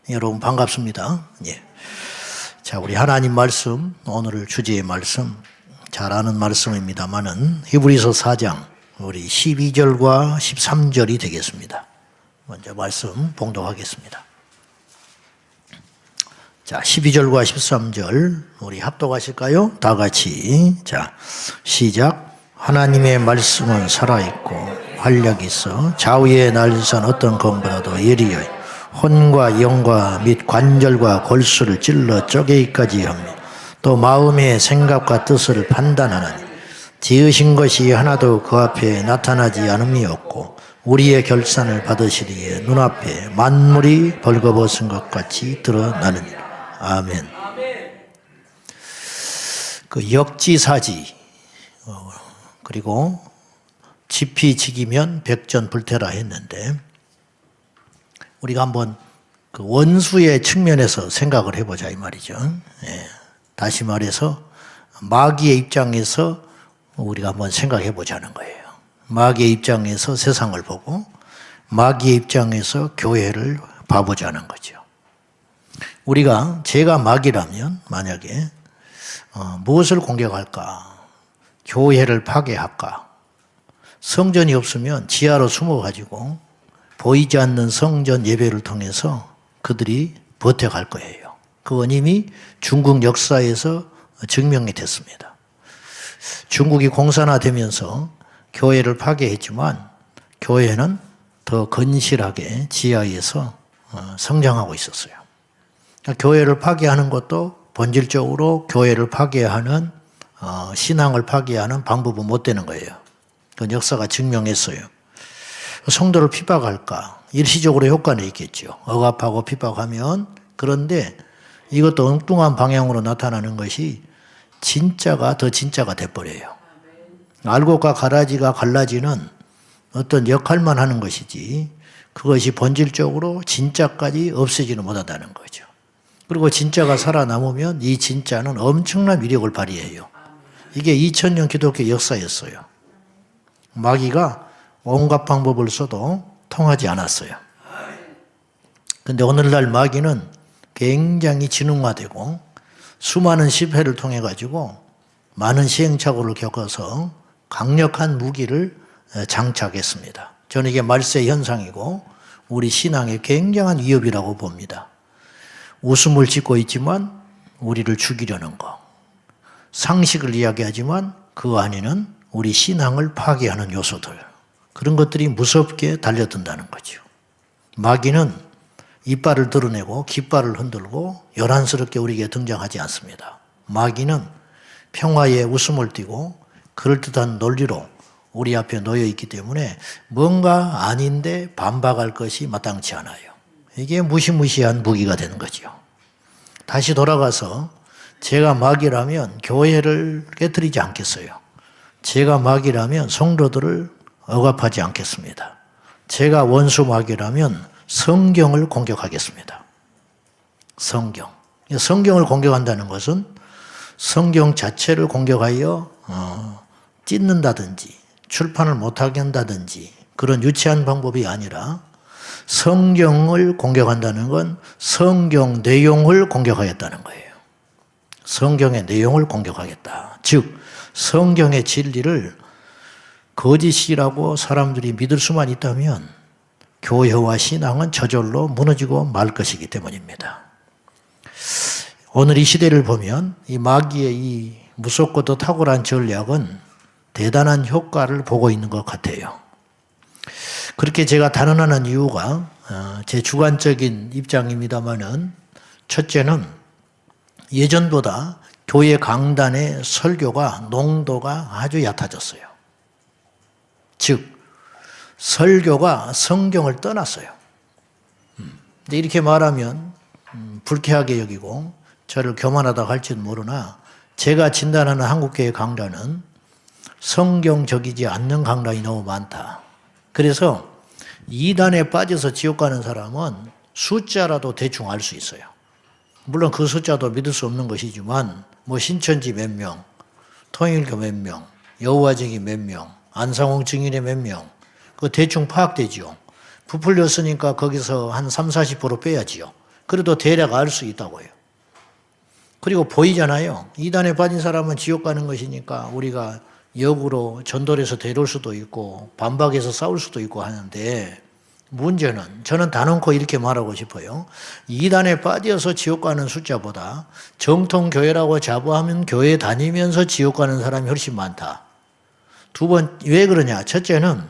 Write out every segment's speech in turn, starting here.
여러분 반갑습니다. 예. 자, 우리 하나님 말씀, 오늘 주제의 말씀, 잘 아는 말씀입니다만은 히브리서 4장, 우리 12절과 13절이 되겠습니다. 먼저 말씀 봉독하겠습니다. 자, 12절과 13절, 우리 합독하실까요? 다 같이. 자, 시작. 하나님의 말씀은 살아있고 활력이 있어 좌우의 날선 어떤 검보다도 예리하여 혼과 영과 및 관절과 골수를 찔러 쪼개기까지 합니다. 또 마음의 생각과 뜻을 판단하나니 지으신 것이 하나도 그 앞에 나타나지 않음이 없고 우리의 결산을 받으시리에 눈앞에 만물이 벌거벗은 것 같이 드러나느니라. 아멘. 그 역지사지 그리고 지피지기면 백전불태라 했는데 우리가 한번 그 원수의 측면에서 생각을 해보자 이 말이죠. 예. 다시 말해서 마귀의 입장에서 우리가 한번 생각해 보자는 거예요. 마귀의 입장에서 세상을 보고 마귀의 입장에서 교회를 봐보자는 거죠. 제가 마귀라면 만약에 무엇을 공격할까? 교회를 파괴할까? 성전이 없으면 지하로 숨어가지고 보이지 않는 성전 예배를 통해서 그들이 버텨갈 거예요. 그건 이미 중국 역사에서 증명이 됐습니다. 중국이 공산화되면서 교회를 파괴했지만 교회는 더 건실하게 지하에서 성장하고 있었어요. 교회를 파괴하는 것도 본질적으로 교회를 파괴하는 신앙을 파괴하는 방법은 못 되는 거예요. 그건 역사가 증명했어요. 성도를 핍박할까? 일시적으로 효과는 있겠죠. 억압하고 핍박하면. 그런데 이것도 엉뚱한 방향으로 나타나는 것이 진짜가 더 진짜가 돼버려요. 알곡과 가라지가 갈라지는 어떤 역할만 하는 것이지 그것이 본질적으로 진짜까지 없애지는 못한다는 거죠. 그리고 진짜가 살아남으면 이 진짜는 엄청난 위력을 발휘해요. 이게 2000년 기독교 역사였어요. 마귀가 온갖 방법을 써도 통하지 않았어요. 그런데 오늘날 마귀는 굉장히 지능화되고 수많은 실패를 통해 가지고 많은 시행착오를 겪어서 강력한 무기를 장착했습니다. 저는 이게 말세 현상이고 우리 신앙의 굉장한 위협이라고 봅니다. 웃음을 짓고 있지만 우리를 죽이려는 거. 상식을 이야기하지만 그 안에는 우리 신앙을 파괴하는 요소들. 그런 것들이 무섭게 달려든다는 거죠. 마귀는 이빨을 드러내고 깃발을 흔들고 요란스럽게 우리에게 등장하지 않습니다. 마귀는 평화의 웃음을 띠고 그럴듯한 논리로 우리 앞에 놓여 있기 때문에 뭔가 아닌데 반박할 것이 마땅치 않아요. 이게 무시무시한 무기가 되는 거죠. 다시 돌아가서 제가 마귀라면 교회를 깨뜨리지 않겠어요. 제가 마귀라면 성도들을 억압하지 않겠습니다. 제가 원수 마귀라면 성경을 공격하겠습니다. 성경을 공격한다는 것은 성경 자체를 공격하여 찢는다든지 출판을 못하게 한다든지 그런 유치한 방법이 아니라 성경을 공격한다는 건 성경 내용을 공격하겠다는 거예요. 성경의 내용을 공격하겠다. 즉 성경의 진리를 거짓이라고 사람들이 믿을 수만 있다면 교회와 신앙은 저절로 무너지고 말 것이기 때문입니다. 오늘 이 시대를 보면 이 마귀의 이 무섭고도 탁월한 전략은 대단한 효과를 보고 있는 것 같아요. 그렇게 제가 단언하는 이유가 제 주관적인 입장입니다만은 첫째는 예전보다 교회 강단의 설교가 농도가 아주 얕아졌어요. 즉 설교가 성경을 떠났어요. 근데 이렇게 말하면 불쾌하게 여기고 저를 교만하다고 할지는 모르나 제가 진단하는 한국교회 강단은 성경적이지 않는 강단이 너무 많다. 그래서 이단에 빠져서 지옥 가는 사람은 숫자라도 대충 알 수 있어요. 물론 그 숫자도 믿을 수 없는 것이지만 뭐 신천지 몇 명, 통일교 몇 명, 여호와 증인 몇 명, 안상홍 증인의 몇 명, 그 대충 파악되지요. 부풀렸으니까 거기서 한 30, 40% 빼야지요. 그래도 대략 알 수 있다고요. 그리고 보이잖아요. 이단에 빠진 사람은 지옥 가는 것이니까 우리가 역으로 전돌해서 데려올 수도 있고 반박해서 싸울 수도 있고 하는데, 문제는 저는 단언코 이렇게 말하고 싶어요. 이단에 빠져서 지옥 가는 숫자보다 정통교회라고 자부하면 교회 다니면서 지옥 가는 사람이 훨씬 많다. 왜 그러냐? 첫째는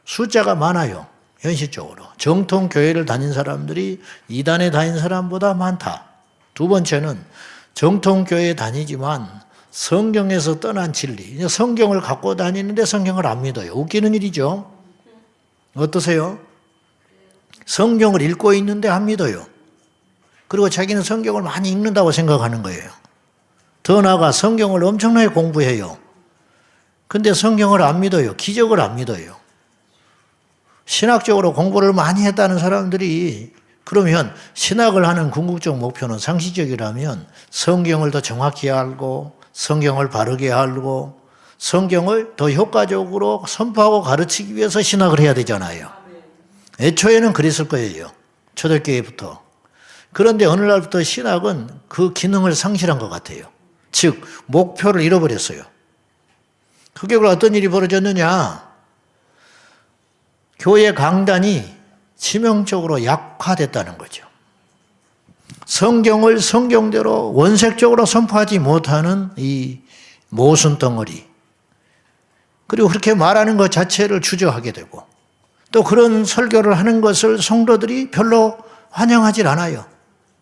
숫자가 많아요. 현실적으로. 정통교회를 다닌 사람들이 이단에 다닌 사람보다 많다. 두 번째는 정통교회에 다니지만 성경에서 떠난 진리, 성경을 갖고 다니는데 성경을 안 믿어요. 웃기는 일이죠. 어떠세요? 성경을 읽고 있는데 안 믿어요. 그리고 자기는 성경을 많이 읽는다고 생각하는 거예요. 더 나아가 성경을 엄청나게 공부해요. 근데 성경을 안 믿어요. 기적을 안 믿어요. 신학적으로 공부를 많이 했다는 사람들이, 그러면 신학을 하는 궁극적 목표는 상식적이라면 성경을 더 정확히 알고 성경을 바르게 알고 성경을 더 효과적으로 선포하고 가르치기 위해서 신학을 해야 되잖아요. 애초에는 그랬을 거예요. 초대교회부터. 그런데 어느 날부터 신학은 그 기능을 상실한 것 같아요. 즉 목표를 잃어버렸어요. 그게 어떤 일이 벌어졌느냐? 교회 강단이 치명적으로 약화됐다는 거죠. 성경을 성경대로 원색적으로 선포하지 못하는 이 모순 덩어리, 그리고 그렇게 말하는 것 자체를 주저하게 되고, 또 그런 설교를 하는 것을 성도들이 별로 환영하지 않아요.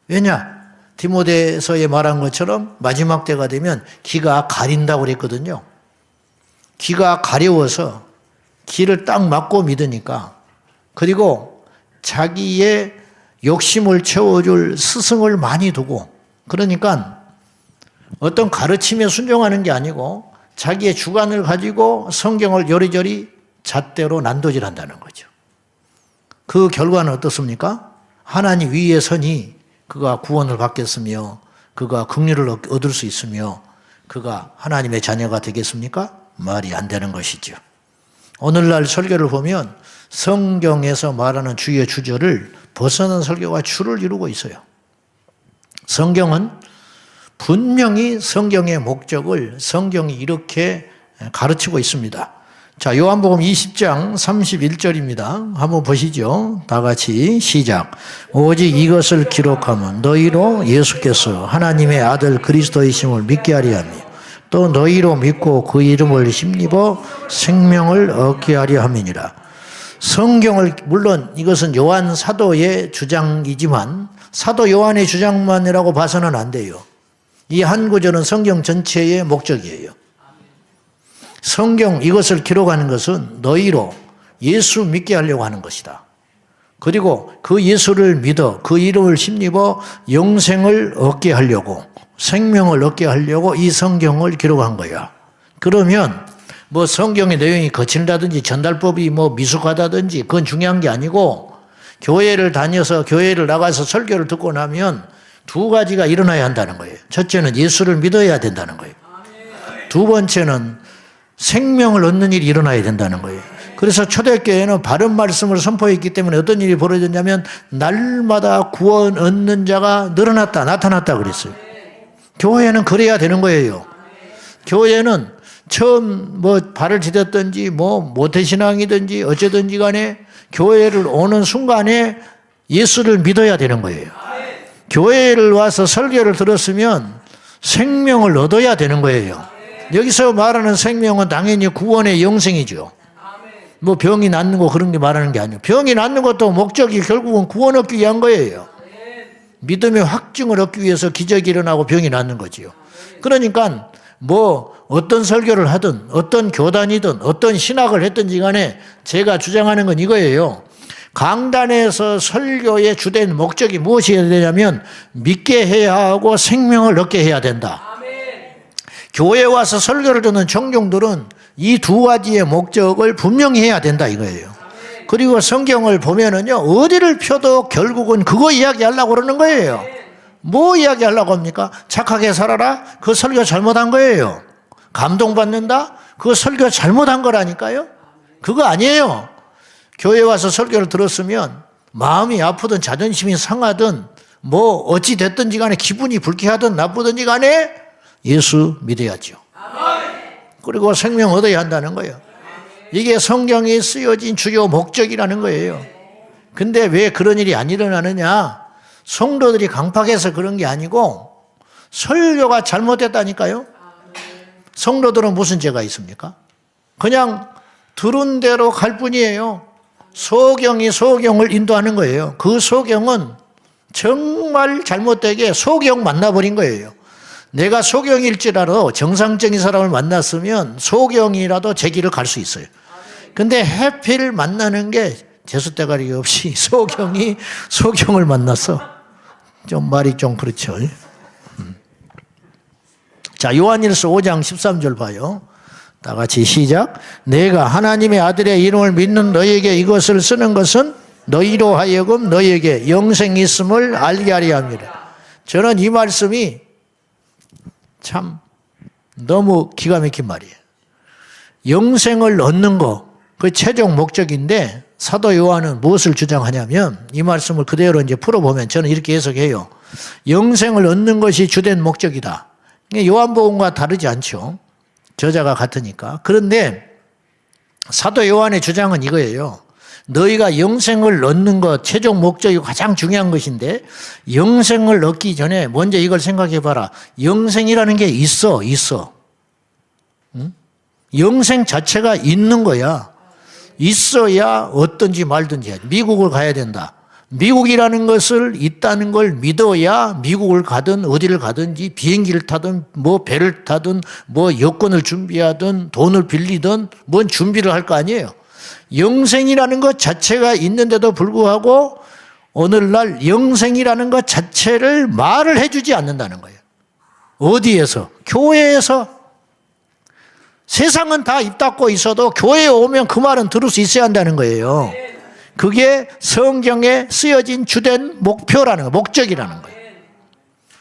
왜냐? 디모데서에 말한 것처럼 마지막 때가 되면 기가 가린다고 그랬거든요. 기가 가려워서 기를 딱 막고 믿으니까, 그리고 자기의 욕심을 채워줄 스승을 많이 두고, 그러니까 어떤 가르침에 순종하는 게 아니고 자기의 주관을 가지고 성경을 요리조리 잣대로 난도질한다는 거죠. 그 결과는 어떻습니까? 하나님 위에 서니 그가 구원을 받겠으며 그가 긍휼을 얻을 수 있으며 그가 하나님의 자녀가 되겠습니까? 말이 안 되는 것이죠. 오늘날 설교를 보면 성경에서 말하는 주의 주절을 벗어난 설교가 주를 이루고 있어요. 성경은 분명히 성경의 목적을 성경이 이렇게 가르치고 있습니다. 자, 요한복음 20장 31절입니다. 한번 보시죠. 다 같이 시작. 오직 이것을 기록하면 너희로 예수께서 하나님의 아들 그리스도이심을 믿게 하리 하며 또 너희로 믿고 그 이름을 힘입어 생명을 얻게 하려 함이니라. 성경을, 물론 이것은 요한 사도의 주장이지만 사도 요한의 주장만이라고 봐서는 안 돼요. 이 한 구절은 성경 전체의 목적이에요. 성경 이것을 기록하는 것은 너희로 예수 믿게 하려고 하는 것이다. 그리고 그 예수를 믿어 그 이름을 힘입어 영생을 얻게 하려고, 생명을 얻게 하려고 이 성경을 기록한 거야. 그러면 뭐 성경의 내용이 거칠다든지 전달법이 뭐 미숙하다든지 그건 중요한 게 아니고, 교회를 다녀서 교회를 나가서 설교를 듣고 나면 두 가지가 일어나야 한다는 거예요. 첫째는 예수를 믿어야 된다는 거예요. 두 번째는 생명을 얻는 일이 일어나야 된다는 거예요. 그래서 초대교회는 바른 말씀을 선포했기 때문에 어떤 일이 벌어졌냐면 날마다 구원 얻는 자가 늘어났다, 나타났다 그랬어요. 교회는 그래야 되는 거예요. 교회는 처음 뭐 발을 디뎠든지 뭐 모태신앙이든지 어쩌든지 간에 교회를 오는 순간에 예수를 믿어야 되는 거예요. 교회를 와서 설교를 들었으면 생명을 얻어야 되는 거예요. 여기서 말하는 생명은 당연히 구원의 영생이죠. 뭐 병이 낫는 거 그런 게 말하는 게 아니에요. 병이 낫는 것도 목적이 결국은 구원 얻기 위한 거예요. 믿음의 확증을 얻기 위해서 기적이 일어나고 병이 낫는 거지요. 그러니까 뭐 어떤 설교를 하든 어떤 교단이든 어떤 신학을 했든지 간에 제가 주장하는 건 이거예요. 강단에서 설교의 주된 목적이 무엇이어야 되냐면 믿게 해야 하고 생명을 얻게 해야 된다. 교회에 와서 설교를 듣는 청중들은 이 두 가지의 목적을 분명히 해야 된다 이거예요. 그리고 성경을 보면은요, 어디를 펴도 결국은 그거 이야기하려고 그러는 거예요. 뭐 이야기하려고 합니까? 착하게 살아라? 그 설교 잘못한 거예요. 감동받는다? 그 설교 잘못한 거라니까요. 그거 아니에요. 교회 와서 설교를 들었으면 마음이 아프든 자존심이 상하든 뭐 어찌 됐든지 간에 기분이 불쾌하든 나쁘든지 간에 예수 믿어야죠. 그리고 생명 얻어야 한다는 거예요. 이게 성경에 쓰여진 주요 목적이라는 거예요. 근데 왜 그런 일이 안 일어나느냐? 성도들이 강팍해서 그런 게 아니고 설교가 잘못됐다니까요. 성도들은 무슨 죄가 있습니까? 그냥 들은 대로 갈 뿐이에요. 소경이 소경을 인도하는 거예요. 그 소경은 정말 잘못되게 소경 만나버린 거예요. 내가 소경일지라도 정상적인 사람을 만났으면 소경이라도 제 길을 갈 수 있어요. 근데 해필 만나는 게 재수대가리 없이 소경이 소경을 만났어. 좀 말이 좀 그렇죠. 자, 요한일서 5장 13절 봐요. 다 같이 시작. 내가 하나님의 아들의 이름을 믿는 너희에게 이것을 쓰는 것은 너희로 하여금 너희에게 영생이 있음을 알게 하려 합니다. 저는 이 말씀이 참 너무 기가 막힌 말이에요. 영생을 얻는 거, 그 최종 목적인데 사도 요한은 무엇을 주장하냐면 이 말씀을 그대로 이제 풀어보면 저는 이렇게 해석해요. 영생을 얻는 것이 주된 목적이다. 요한복음과 다르지 않죠. 저자가 같으니까. 그런데 사도 요한의 주장은 이거예요. 너희가 영생을 얻는 것, 최종 목적이 가장 중요한 것인데 영생을 얻기 전에 먼저 이걸 생각해 봐라. 영생이라는 게 있어. 응? 영생 자체가 있는 거야. 있어야 어떤지 말든지. 미국을 가야 된다. 미국이라는 것을 있다는 걸 믿어야 미국을 가든 어디를 가든지 비행기를 타든 뭐 배를 타든 뭐 여권을 준비하든 돈을 빌리든 뭔 준비를 할 거 아니에요. 영생이라는 것 자체가 있는데도 불구하고 오늘날 영생이라는 것 자체를 말을 해주지 않는다는 거예요. 어디에서? 교회에서. 세상은 다 입 닫고 있어도 교회에 오면 그 말은 들을 수 있어야 한다는 거예요. 그게 성경에 쓰여진 주된 목표라는 거, 목적이라는 거예요.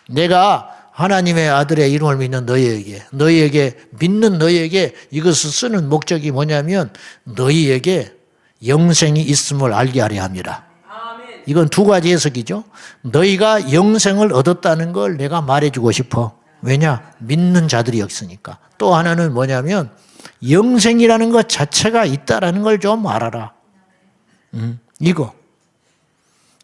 내가 하나님의 아들의 이름을 믿는 너희에게 믿는 너희에게 이것을 쓰는 목적이 뭐냐면 너희에게 영생이 있음을 알게 하려 합니다. 이건 두 가지 해석이죠. 너희가 영생을 얻었다는 걸 내가 말해주고 싶어. 왜냐? 믿는 자들이 없으니까. 또 하나는 뭐냐면 영생이라는 것 자체가 있다라는 걸 좀 알아라. 이거.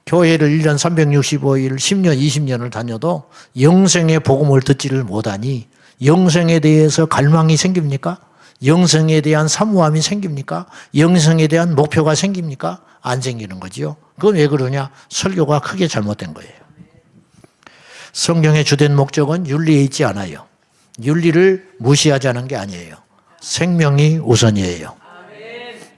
교회를 1년 365일 10년 20년을 다녀도 영생의 복음을 듣지를 못하니 영생에 대해서 갈망이 생깁니까? 영생에 대한 사모함이 생깁니까? 영생에 대한 목표가 생깁니까? 안 생기는 거지요. 그건 왜 그러냐? 설교가 크게 잘못된 거예요. 성경의 주된 목적은 윤리에 있지 않아요. 윤리를 무시하자는 게 아니에요. 생명이 우선이에요.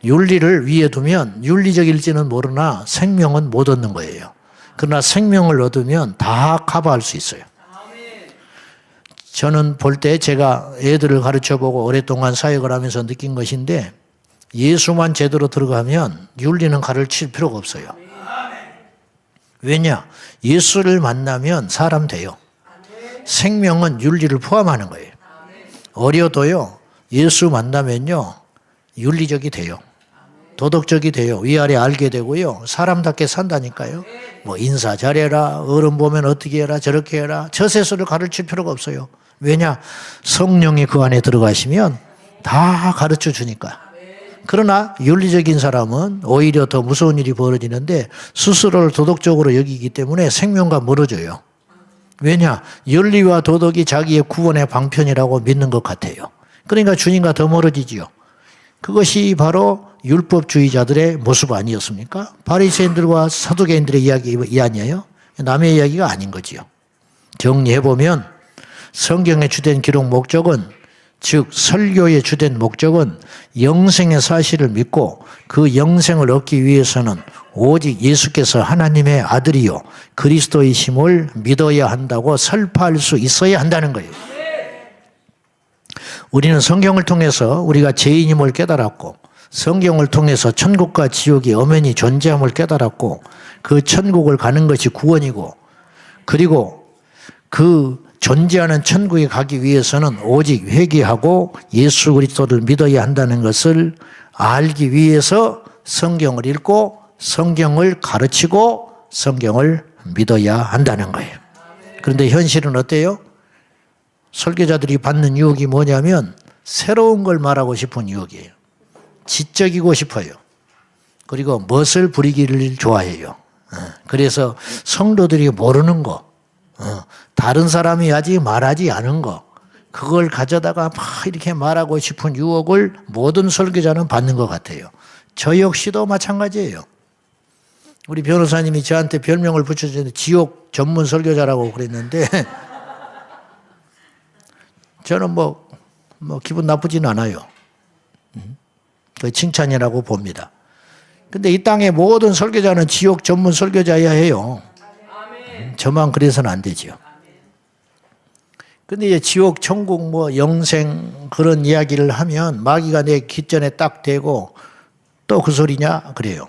윤리를 위에 두면 윤리적일지는 모르나 생명은 못 얻는 거예요. 그러나 생명을 얻으면 다 커버할 수 있어요. 저는 볼 때 제가 애들을 가르쳐보고 오랫동안 사역을 하면서 느낀 것인데 예수만 제대로 들어가면 윤리는 가르칠 필요가 없어요. 왜냐? 예수를 만나면 사람 돼요. 생명은 윤리를 포함하는 거예요. 어려도요, 예수 만나면요, 윤리적이 돼요. 도덕적이 돼요. 위아래 알게 되고요. 사람답게 산다니까요. 뭐 인사 잘해라. 어른 보면 어떻게 해라. 저렇게 해라. 저세수를 가르칠 필요가 없어요. 왜냐? 성령이 그 안에 들어가시면 다 가르쳐 주니까. 그러나 윤리적인 사람은 오히려 더 무서운 일이 벌어지는데 스스로를 도덕적으로 여기기 때문에 생명과 멀어져요. 왜냐? 윤리와 도덕이 자기의 구원의 방편이라고 믿는 것 같아요. 그러니까 주님과 더 멀어지지요. 그것이 바로 율법주의자들의 모습 아니었습니까? 바리새인들과 사두개인들의 이야기 아니에요? 남의 이야기가 아닌 거지요. 정리해보면 성경의 주된 기록 목적은, 즉 설교의 주된 목적은 영생의 사실을 믿고 그 영생을 얻기 위해서는 오직 예수께서 하나님의 아들이요 그리스도이심을 믿어야 한다고 설파할 수 있어야 한다는 거예요. 우리는 성경을 통해서 우리가 죄인임을 깨달았고 성경을 통해서 천국과 지옥이 엄연히 존재함을 깨달았고 그 천국을 가는 것이 구원이고 그리고 그 존재하는 천국에 가기 위해서는 오직 회개하고 예수 그리스도를 믿어야 한다는 것을 알기 위해서 성경을 읽고 성경을 가르치고 성경을 믿어야 한다는 거예요. 그런데 현실은 어때요? 설교자들이 받는 유혹이 뭐냐면 새로운 걸 말하고 싶은 유혹이에요. 지적이고 싶어요. 그리고 멋을 부리기를 좋아해요. 그래서 성도들이 모르는 거, 다른 사람이 아직 말하지 않은 거, 그걸 가져다가 막 이렇게 말하고 싶은 유혹을 모든 설교자는 받는 것 같아요. 저 역시도 마찬가지예요. 우리 변호사님이 저한테 별명을 붙여주는데 지옥 전문 설교자라고 그랬는데 저는 뭐 기분 나쁘진 않아요. 그 칭찬이라고 봅니다. 근데 이 땅의 모든 설교자는 지옥 전문 설교자여야 해요. 저만 그래서는 안 되지요. 근데 이제 지옥, 천국, 뭐 영생 그런 이야기를 하면 마귀가 내 귓전에 딱 대고 또 그 소리냐? 그래요.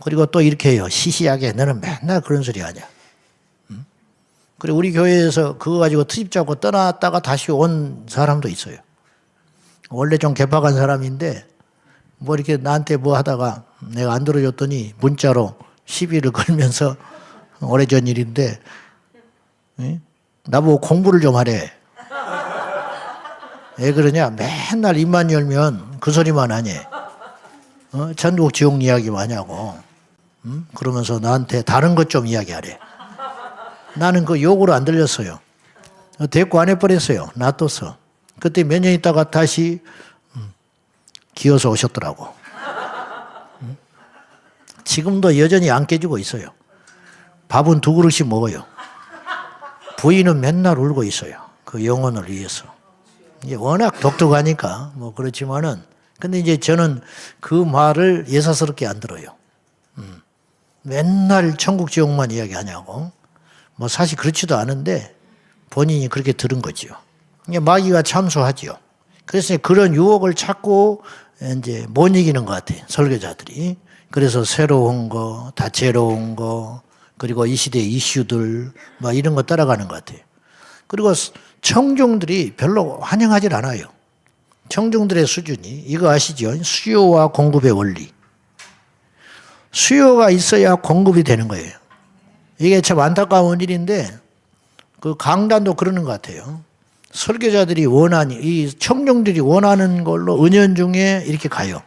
그리고 또 이렇게 해요. 시시하게 너는 맨날 그런 소리 하냐. 그리고 우리 교회에서 그거 가지고 트집 잡고 떠났다가 다시 온 사람도 있어요. 원래 좀 개박한 사람인데 뭐 이렇게 나한테 뭐 하다가 내가 안 들어줬더니 문자로 시비를 걸면서 오래전 일인데 나보고 공부를 좀 하래. 왜 그러냐? 맨날 입만 열면 그 소리만 하니. 천국 지옥 이야기만 하냐고. 그러면서 나한테 다른 것 좀 이야기하래. 나는 그 욕으로 안 들렸어요. 대꾸 안 해버렸어요. 놔뒀어. 그때 몇 년 있다가 다시 기어서 오셨더라고. 지금도 여전히 안 깨지고 있어요. 밥은 2그릇씩 먹어요. 부인은 맨날 울고 있어요. 그 영혼을 위해서. 이제 워낙 독특하니까 뭐 그렇지만은 근데 이제 저는 그 말을 예사스럽게 안 들어요. 맨날 천국 지옥만 이야기하냐고. 뭐 사실 그렇지도 않은데 본인이 그렇게 들은 거지요. 마귀가 참수하지요. 그래서 그런 유혹을 찾고 이제 못 이기는 것 같아요. 설교자들이. 그래서 새로운 거, 다채로운 거, 그리고 이 시대의 이슈들, 막 이런 거 따라가는 것 같아요. 그리고 청중들이 별로 환영하질 않아요. 청중들의 수준이, 이거 아시죠? 수요와 공급의 원리. 수요가 있어야 공급이 되는 거예요. 이게 참 안타까운 일인데, 그 강단도 그러는 것 같아요. 설교자들이 이 청중들이 원하는 걸로 은연중에 이렇게 가요.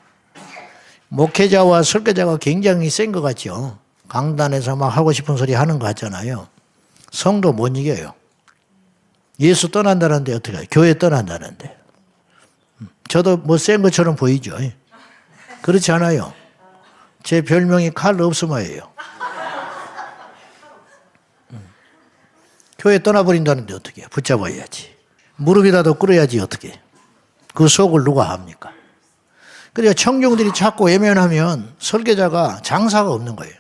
목회자와 설교자가 굉장히 센 것 같죠. 강단에서 막 하고 싶은 소리 하는 거 같잖아요. 성도 못 이겨요. 예수 떠난다는데 어떻게 해요? 교회 떠난다는데. 저도 뭐 센 것처럼 보이죠. 그렇지 않아요. 제 별명이 칼 없으마예요. 교회 떠나버린다는데 어떻게 해요? 붙잡아야지. 무릎이라도 꿇어야지 어떻게. 그 속을 누가 합니까? 그래서 청중들이 자꾸 외면하면 설교자가 장사가 없는 거예요.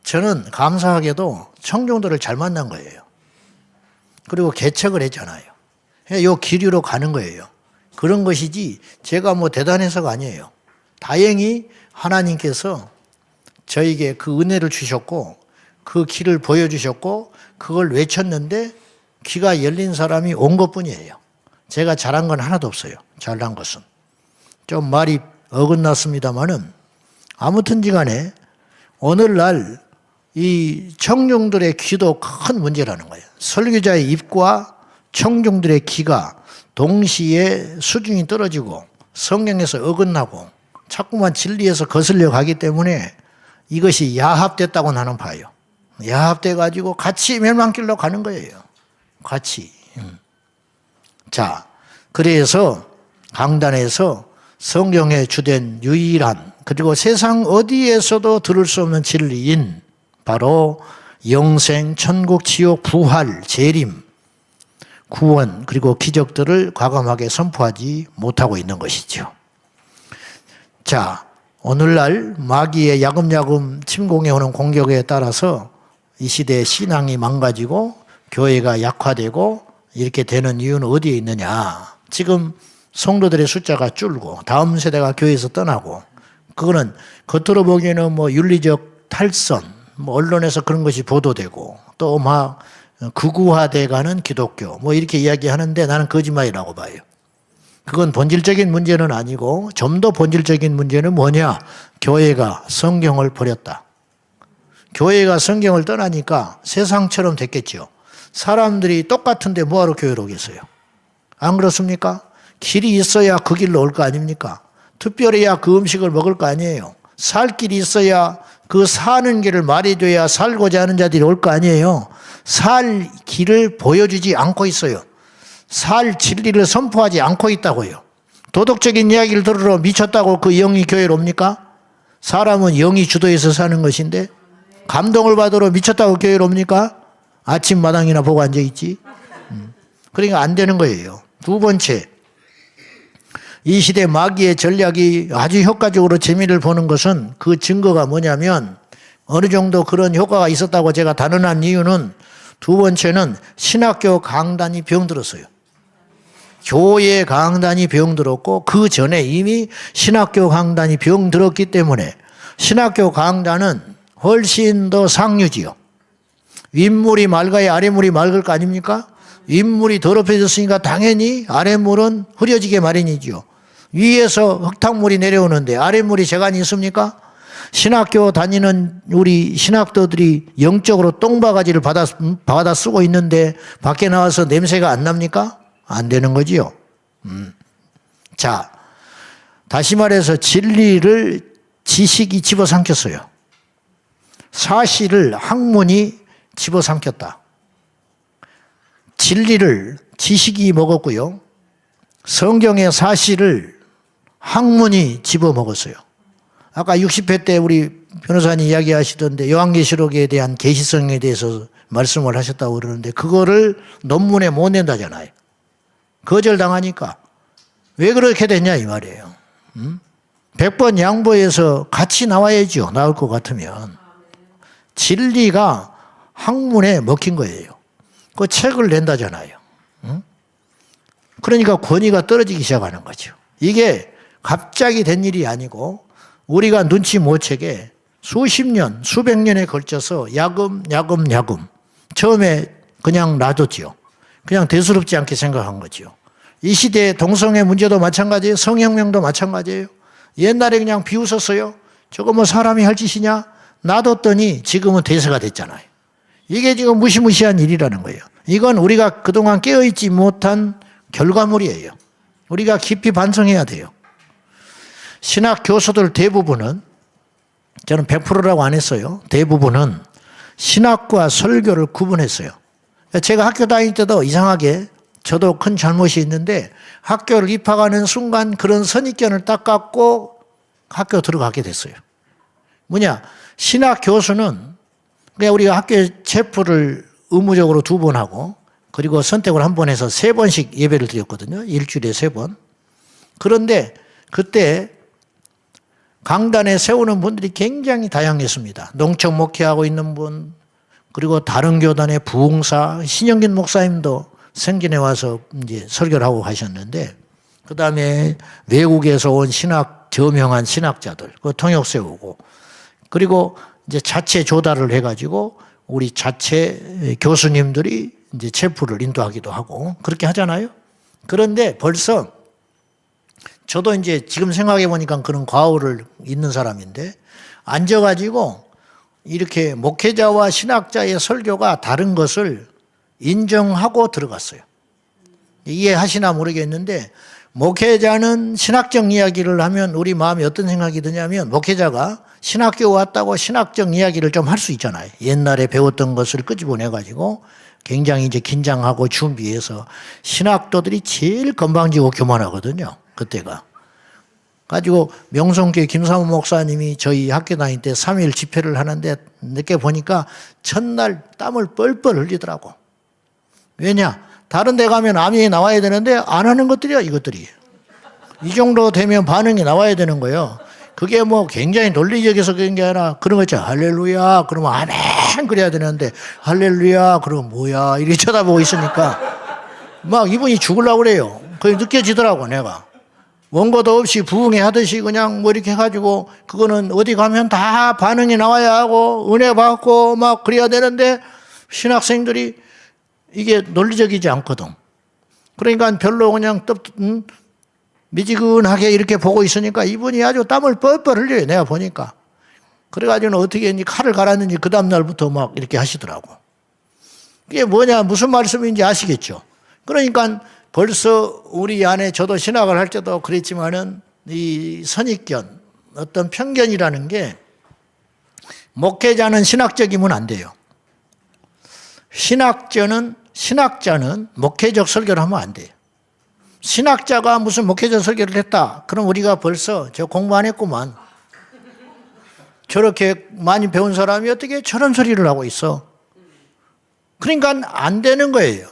저는 감사하게도 청중들을 잘 만난 거예요. 그리고 개척을 했잖아요. 요 기류로 가는 거예요. 그런 것이지 제가 뭐 대단해서가 아니에요. 다행히 하나님께서 저에게 그 은혜를 주셨고 그 길을 보여주셨고 그걸 외쳤는데 귀가 열린 사람이 온 것뿐이에요. 제가 잘한 건 하나도 없어요. 잘난 것은. 좀 말이 어긋났습니다마는 아무튼지 간에 오늘날 이 청중들의 귀도 큰 문제라는 거예요. 설교자의 입과 청중들의 귀가 동시에 수준이 떨어지고 성경에서 어긋나고 자꾸만 진리에서 거슬려 가기 때문에 이것이 야합됐다고 나는 봐요. 야합돼 가지고 같이 멸망길로 가는 거예요. 같이. 자, 그래서 강단에서 성경에 주된 유일한 그리고 세상 어디에서도 들을 수 없는 진리인 바로 영생, 천국, 지옥, 부활, 재림, 구원 그리고 기적들을 과감하게 선포하지 못하고 있는 것이죠. 자, 오늘날 마귀의 야금야금 침공해오는 공격에 따라서 이 시대의 신앙이 망가지고 교회가 약화되고 이렇게 되는 이유는 어디에 있느냐. 지금 성도들의 숫자가 줄고 다음 세대가 교회에서 떠나고 그거는 겉으로 보기에는 뭐 윤리적 탈선, 뭐 언론에서 그런 것이 보도되고 또 막 극우화돼 가는 기독교 뭐 이렇게 이야기하는데 나는 거짓말이라고 봐요. 그건 본질적인 문제는 아니고 좀 더 본질적인 문제는 뭐냐? 교회가 성경을 버렸다. 교회가 성경을 떠나니까 세상처럼 됐겠죠. 사람들이 똑같은데 뭐하러 교회로 오겠어요? 안 그렇습니까? 길이 있어야 그 길로 올 거 아닙니까? 특별해야 그 음식을 먹을 거 아니에요. 살 길이 있어야 그 사는 길을 말해줘야 살고자 하는 자들이 올 거 아니에요. 살 길을 보여주지 않고 있어요. 살 진리를 선포하지 않고 있다고요. 도덕적인 이야기를 들으러 미쳤다고 그 영이 교회로 옵니까? 사람은 영이 주도해서 사는 것인데 감동을 받으러 미쳤다고 교회로 옵니까? 아침마당이나 보고 앉아있지. 그러니까 안 되는 거예요. 두 번째, 이 시대 마귀의 전략이 아주 효과적으로 재미를 보는 것은 그 증거가 뭐냐면 어느 정도 그런 효과가 있었다고 제가 단언한 이유는 두 번째는 신학교 강단이 병들었어요. 교회 강단이 병들었고 그 전에 이미 신학교 강단이 병들었기 때문에 신학교 강단은 훨씬 더 상류지요. 윗물이 맑아야 아랫물이 맑을 거 아닙니까? 윗물이 더럽혀졌으니까 당연히 아랫물은 흐려지게 마련이지요. 위에서 흙탕물이 내려오는데 아랫물이 재간이 있습니까? 신학교 다니는 우리 신학도들이 영적으로 똥바가지를 받아 쓰고 있는데 밖에 나와서 냄새가 안 납니까? 안 되는 거지요. 자, 다시 말해서 진리를 지식이 집어삼켰어요. 사실을 학문이 집어삼켰다. 진리를 지식이 먹었고요. 성경의 사실을 학문이 집어먹었어요. 아까 60회 때 우리 변호사님 이야기하시던데 요한계시록에 대한 계시성에 대해서 말씀을 하셨다고 그러는데 그거를 논문에 못 낸다잖아요. 거절당하니까. 왜 그렇게 됐냐 이 말이에요. 100번 양보해서 같이 나와야죠. 나올 것 같으면. 진리가 학문에 먹힌 거예요. 그 책을 낸다잖아요. 그러니까 권위가 떨어지기 시작하는 거죠. 이게 갑자기 된 일이 아니고 우리가 눈치 못 채게 수십 년, 수백 년에 걸쳐서 야금 처음에 그냥 놔뒀지요. 그냥 대수롭지 않게 생각한 거죠. 이 시대의 동성애 문제도 마찬가지예요. 성혁명도 마찬가지예요. 옛날에 그냥 비웃었어요. 저거 뭐 사람이 할 짓이냐? 놔뒀더니 지금은 대세가 됐잖아요. 이게 지금 무시무시한 일이라는 거예요. 이건 우리가 그동안 깨어있지 못한 결과물이에요. 우리가 깊이 반성해야 돼요. 신학 교수들 대부분은, 저는 100%라고 안 했어요. 대부분은 신학과 설교를 구분했어요. 제가 학교 다닐 때도 이상하게 저도 큰 잘못이 있는데 학교를 입학하는 순간 그런 선입견을 딱 갖고 학교 들어가게 됐어요. 뭐냐, 신학 교수는 그냥 우리가 학교에 체프를 의무적으로 2번 하고 그리고 선택을 1번 해서 3번씩 예배를 드렸거든요. 일주일에 3번. 그런데 그때 강단에 세우는 분들이 굉장히 다양했습니다. 농촌 목회하고 있는 분, 그리고 다른 교단의 부흥사, 신영긴 목사님도 생전에 와서 이제 설교를 하고 가셨는데, 그 다음에 외국에서 온 저명한 신학자들, 그 통역 세우고, 그리고 이제 자체 조달을 해가지고 우리 자체 교수님들이 이제 체프를 인도하기도 하고 그렇게 하잖아요. 그런데 벌써 저도 이제 지금 생각해 보니까 그런 과오를 있는 사람인데 앉아가지고 이렇게 목회자와 신학자의 설교가 다른 것을 인정하고 들어갔어요. 이해하시나 모르겠는데 목회자는 신학적 이야기를 하면 우리 마음에 어떤 생각이 드냐면 목회자가 신학교 왔다고 신학적 이야기를 좀 할 수 있잖아요. 옛날에 배웠던 것을 끄집어내가지고 굉장히 이제 긴장하고 준비해서 신학도들이 제일 건방지고 교만하거든요. 그때가. 가지고 명성교회 김사무 목사님이 저희 학교 다닐 때 3일 집회를 하는데 늦게 보니까 첫날 땀을 뻘뻘 흘리더라고. 왜냐? 다른 데 가면 아멘이 나와야 되는데 안 하는 것들이야, 이것들이. 이 정도 되면 반응이 나와야 되는 거예요. 그게 뭐 굉장히 논리적에서 그런 게 아니라 그런 거 있죠. 할렐루야. 그러면 아멘. 그래야 되는데 할렐루야. 그러면 뭐야. 이렇게 쳐다보고 있으니까 막 이분이 죽으려고 그래요. 그게 느껴지더라고, 내가. 원고도 없이 부흥회 하듯이 그냥 뭐 이렇게 해가지고 그거는 어디 가면 다 반응이 나와야 하고 은혜 받고 막 그래야 되는데 신학생들이 이게 논리적이지 않거든. 그러니까 별로 그냥 미지근하게 이렇게 보고 있으니까 이분이 아주 땀을 뻘뻘 흘려요. 내가 보니까. 그래가지고는 어떻게 했는지 칼을 갈았는지 그 다음날부터 막 이렇게 하시더라고. 그게 뭐냐, 무슨 말씀인지 아시겠죠? 그러니까 벌써 우리 안에 저도 신학을 할 때도 그랬지만은 이 선입견, 어떤 편견이라는 게 목회자는 신학적이면 안 돼요. 신학자는 목회적 설교를 하면 안 돼요. 신학자가 무슨 목회적 설교를 했다. 그럼 우리가 벌써 저 공부 안 했구만. 저렇게 많이 배운 사람이 어떻게 저런 소리를 하고 있어. 그러니까 안 되는 거예요.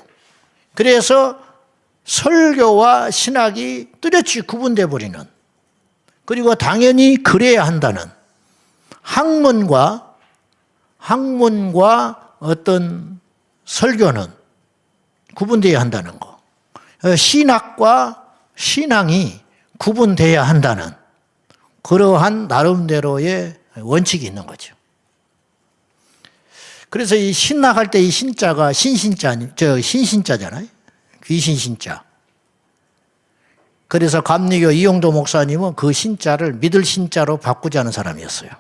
그래서 설교와 신학이 뚜렷이 구분돼 버리는, 그리고 당연히 그래야 한다는, 학문과 어떤 설교는 구분돼야 한다는 거. 신학과 신앙이 구분돼야 한다는 그러한 나름대로의 원칙이 있는 거죠. 그래서 이 신학할 때 이 신자가 신신자잖아요. 귀신신자. 그래서 감리교 이용도 목사님은 그 신자를 믿을 신자로 바꾸자는 사람이었어요.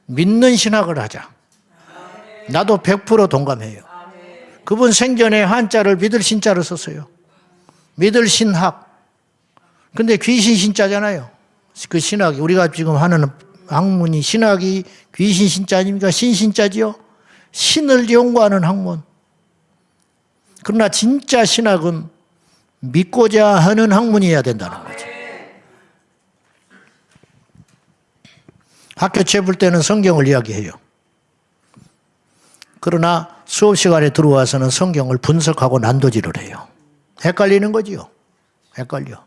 믿는 신학을 하자. 나도 100% 동감해요. 그분 생전에 한자를 믿을 신자로 썼어요. 믿을 신학. 근데 귀신 신자잖아요. 그 신학이, 우리가 지금 하는 학문이 신학이 귀신 신자 아닙니까? 신신자지요? 신을 연구하는 학문. 그러나 진짜 신학은 믿고자 하는 학문이어야 된다는 거죠. 학교 채울 때는 성경을 이야기해요. 그러나 수업 시간에 들어와서는 성경을 분석하고 난도질을 해요. 헷갈리는 거지요. 헷갈려.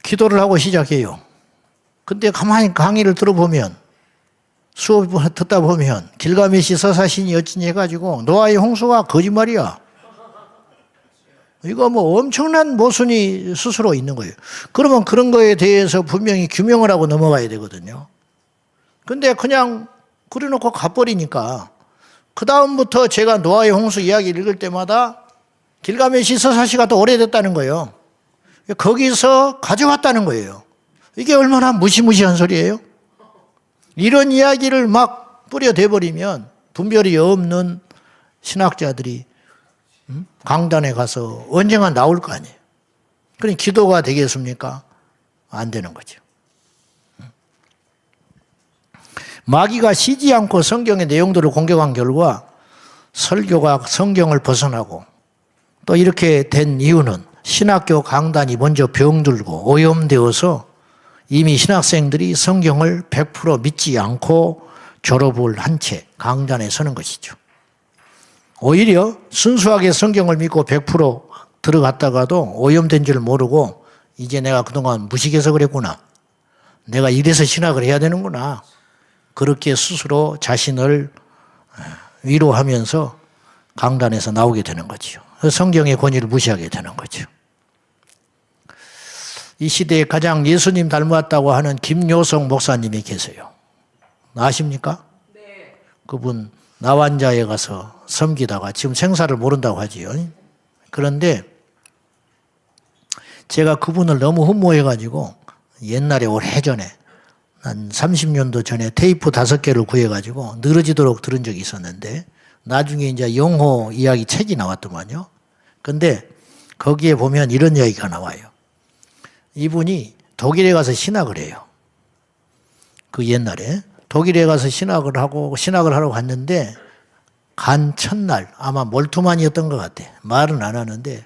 기도를 하고 시작해요. 근데 가만히 강의를 들어보면, 수업을 듣다 보면 길가메시 서사신이 어찌니 해가지고 노아의 홍수가 거짓말이야. 이거 뭐 엄청난 모순이 스스로 있는 거예요. 그러면 그런 거에 대해서 분명히 규명을 하고 넘어가야 되거든요. 근데 그냥 그려놓고 가버리니까 그 다음부터 제가 노아의 홍수 이야기를 읽을 때마다 길가메시 서사시가 더 오래됐다는 거예요. 거기서 가져왔다는 거예요. 이게 얼마나 무시무시한 소리예요? 이런 이야기를 막 뿌려대버리면 분별이 없는 신학자들이 강단에 가서 언젠가 나올 거 아니에요. 그러니 기도가 되겠습니까? 안 되는 거죠. 마귀가 쉬지 않고 성경의 내용들을 공격한 결과 설교가 성경을 벗어나고, 또 이렇게 된 이유는 신학교 강단이 먼저 병들고 오염되어서 이미 신학생들이 성경을 100% 믿지 않고 졸업을 한 채 강단에 서는 것이죠. 오히려 순수하게 성경을 믿고 100% 들어갔다가도 오염된 줄 모르고 이제 내가 그동안 무식해서 그랬구나. 내가 이래서 신학을 해야 되는구나. 그렇게 스스로 자신을 위로하면서 강단에서 나오게 되는 거죠. 성경의 권위를 무시하게 되는 거죠. 이 시대에 가장 예수님 닮았다고 하는 김요성 목사님이 계세요. 아십니까? 네. 그분 나환자에 가서 섬기다가 지금 생사를 모른다고 하지요. 그런데 제가 그분을 너무 흠모해가지고 옛날에 오래전에 한 30년도 전에 테이프 5개를 구해가지고 늘어지도록 들은 적이 있었는데, 나중에 이제 영호 이야기 책이 나왔더만요. 근데 거기에 보면 이런 이야기가 나와요. 이분이 독일에 가서 신학을 해요. 그 옛날에 독일에 가서 신학을 하러 갔는데, 간 첫날 아마 몰트만이었던 것 같아. 말은 안 하는데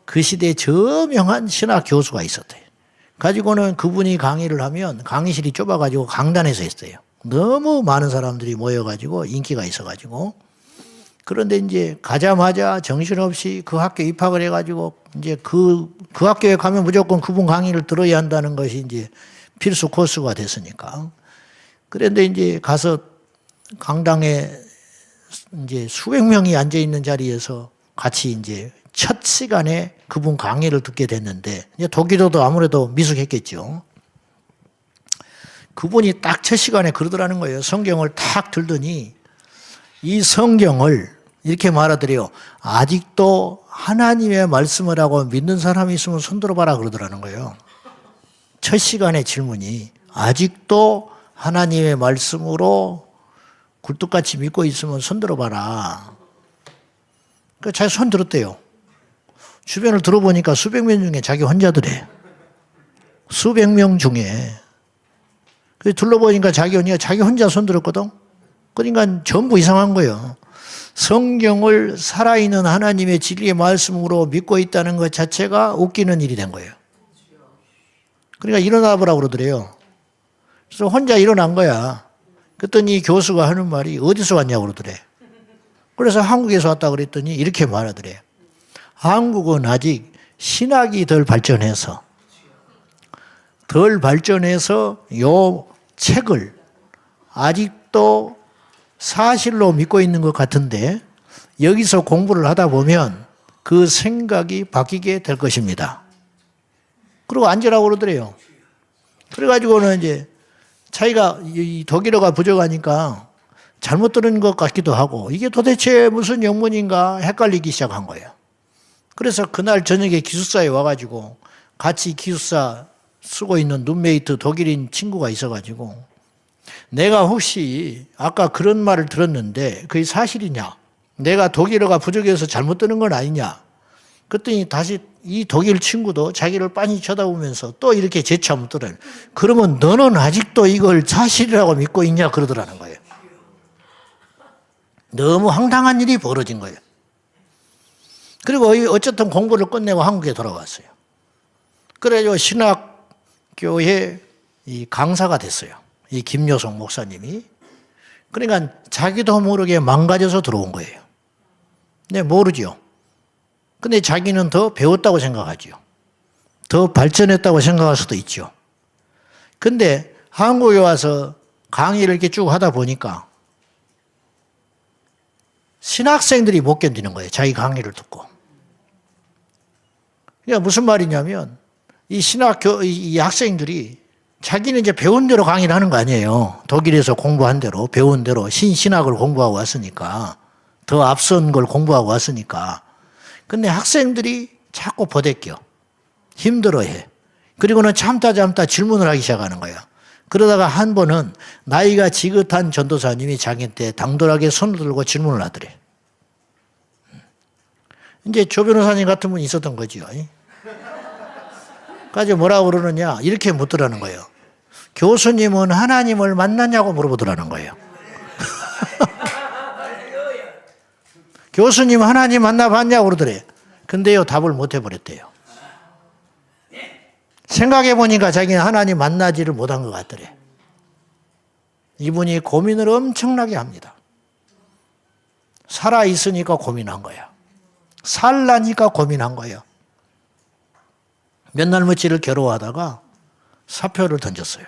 그 시대에 저명한 신학 교수가 있었대요. 가지고는 그분이 강의를 하면 강의실이 좁아가지고 강단에서 했어요. 너무 많은 사람들이 모여가지고 인기가 있어가지고. 그런데 이제 가자마자 정신없이 그 학교에 입학을 해가지고 이제 그 학교에 가면 무조건 그분 강의를 들어야 한다는 것이 이제 필수 코스가 됐으니까. 그런데 이제 가서 강당에 이제 수백 명이 앉아 있는 자리에서 같이 이제 첫 시간에 그분 강의를 듣게 됐는데, 이제 독일어도 아무래도 미숙했겠죠. 그분이 딱 첫 시간에 그러더라는 거예요. 성경을 탁 들더니 이 성경을 이렇게 말하더래요. 아직도 하나님의 말씀을 하고 믿는 사람이 있으면 손 들어봐라 그러더라는 거예요. 첫 시간의 질문이 아직도 하나님의 말씀으로 굴뚝같이 믿고 있으면 손 들어봐라. 그러니까 자기 손 들었대요. 주변을 들어보니까 수백 명 중에 자기 혼자더래. 수백 명 중에. 둘러보니까 자기 혼자 손 들었거든. 그러니까 전부 이상한 거예요. 성경을 살아있는 하나님의 진리의 말씀으로 믿고 있다는 것 자체가 웃기는 일이 된 거예요. 그러니까 일어나 보라고 그러더래요. 그래서 혼자 일어난 거야. 그랬더니 교수가 하는 말이 어디서 왔냐고 그러더래. 그래서 한국에서 왔다 그랬더니 이렇게 말하더래. 한국은 아직 신학이 덜 발전해서 요 책을 아직도 사실로 믿고 있는 것 같은데 여기서 공부를 하다 보면 그 생각이 바뀌게 될 것입니다. 그리고 앉으라고 그러더래요. 그래가지고는 이제 자기가 이 독일어가 부족하니까 잘못 들은 것 같기도 하고 이게 도대체 무슨 영문인가 헷갈리기 시작한 거예요. 그래서 그날 저녁에 기숙사에 와가지고 같이 기숙사 쓰고 있는 룸메이트 독일인 친구가 있어가지고 내가 혹시 아까 그런 말을 들었는데 그게 사실이냐? 내가 독일어가 부족해서 잘못 듣는 건 아니냐? 그랬더니 다시 이 독일 친구도 자기를 빤히 쳐다보면서 또 이렇게 재차 묻더라고요. 그러면 너는 아직도 이걸 사실이라고 믿고 있냐? 그러더라는 거예요. 너무 황당한 일이 벌어진 거예요. 그리고 어쨌든 공부를 끝내고 한국에 돌아왔어요. 그래가지고 신학교의 이 강사가 됐어요. 이 김여성 목사님이. 그러니까 자기도 모르게 망가져서 들어온 거예요. 네, 모르죠. 근데 자기는 더 배웠다고 생각하죠. 더 발전했다고 생각할 수도 있죠. 근데 한국에 와서 강의를 이렇게 쭉 하다 보니까 신학생들이 못 견디는 거예요. 자기 강의를 듣고. 그러니까 무슨 말이냐면 이 학생들이 자기는 이제 배운 대로 강의를 하는 거 아니에요. 독일에서 공부한 대로, 배운 대로 신학을 공부하고 왔으니까. 더 앞선 걸 공부하고 왔으니까. 근데 학생들이 자꾸 버대껴. 힘들어해. 그리고는 참다 질문을 하기 시작하는 거야. 그러다가 한 번은 나이가 지긋한 전도사님이 자기한테 당돌하게 손을 들고 질문을 하더래. 이제 조 변호사님 같은 분이 있었던 거지요. 그래서 뭐라고 그러느냐 이렇게 묻더라는 거예요. 교수님은 하나님을 만났냐고 물어보더라는 거예요. 교수님 하나님 만나봤냐고 그러더래. 근데요 답을 못 해버렸대요. 생각해보니까 자기는 하나님 만나지를 못한 것 같더래. 이분이 고민을 엄청나게 합니다. 살아있으니까 고민한 거야. 살라니까 고민한 거예요. 몇 날 며칠을 괴로워하다가 사표를 던졌어요.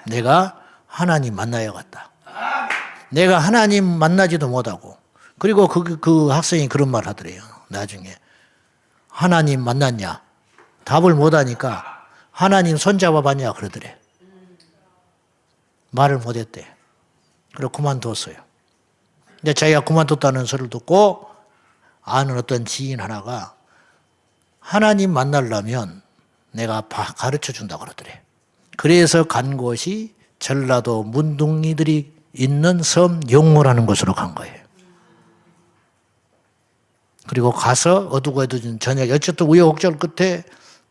내가 하나님 만나야겠다. 내가 하나님 만나지도 못하고 그리고 그 학생이 그런 말 하더래요. 나중에 하나님 만났냐? 답을 못하니까 하나님 손잡아봤냐 그러더래. 말을 못했대. 그래서 그만뒀어요. 근데 자기가 그만뒀다는 소리를 듣고 아는 어떤 지인 하나가 하나님 만나려면 내가 가르쳐 준다 그러더래. 그래서 간 곳이 전라도 문둥이들이 있는 섬 용호라는 곳으로 간 거예요. 그리고 가서 어둑어둑한 저녁에 어쨌든 우여곡절 끝에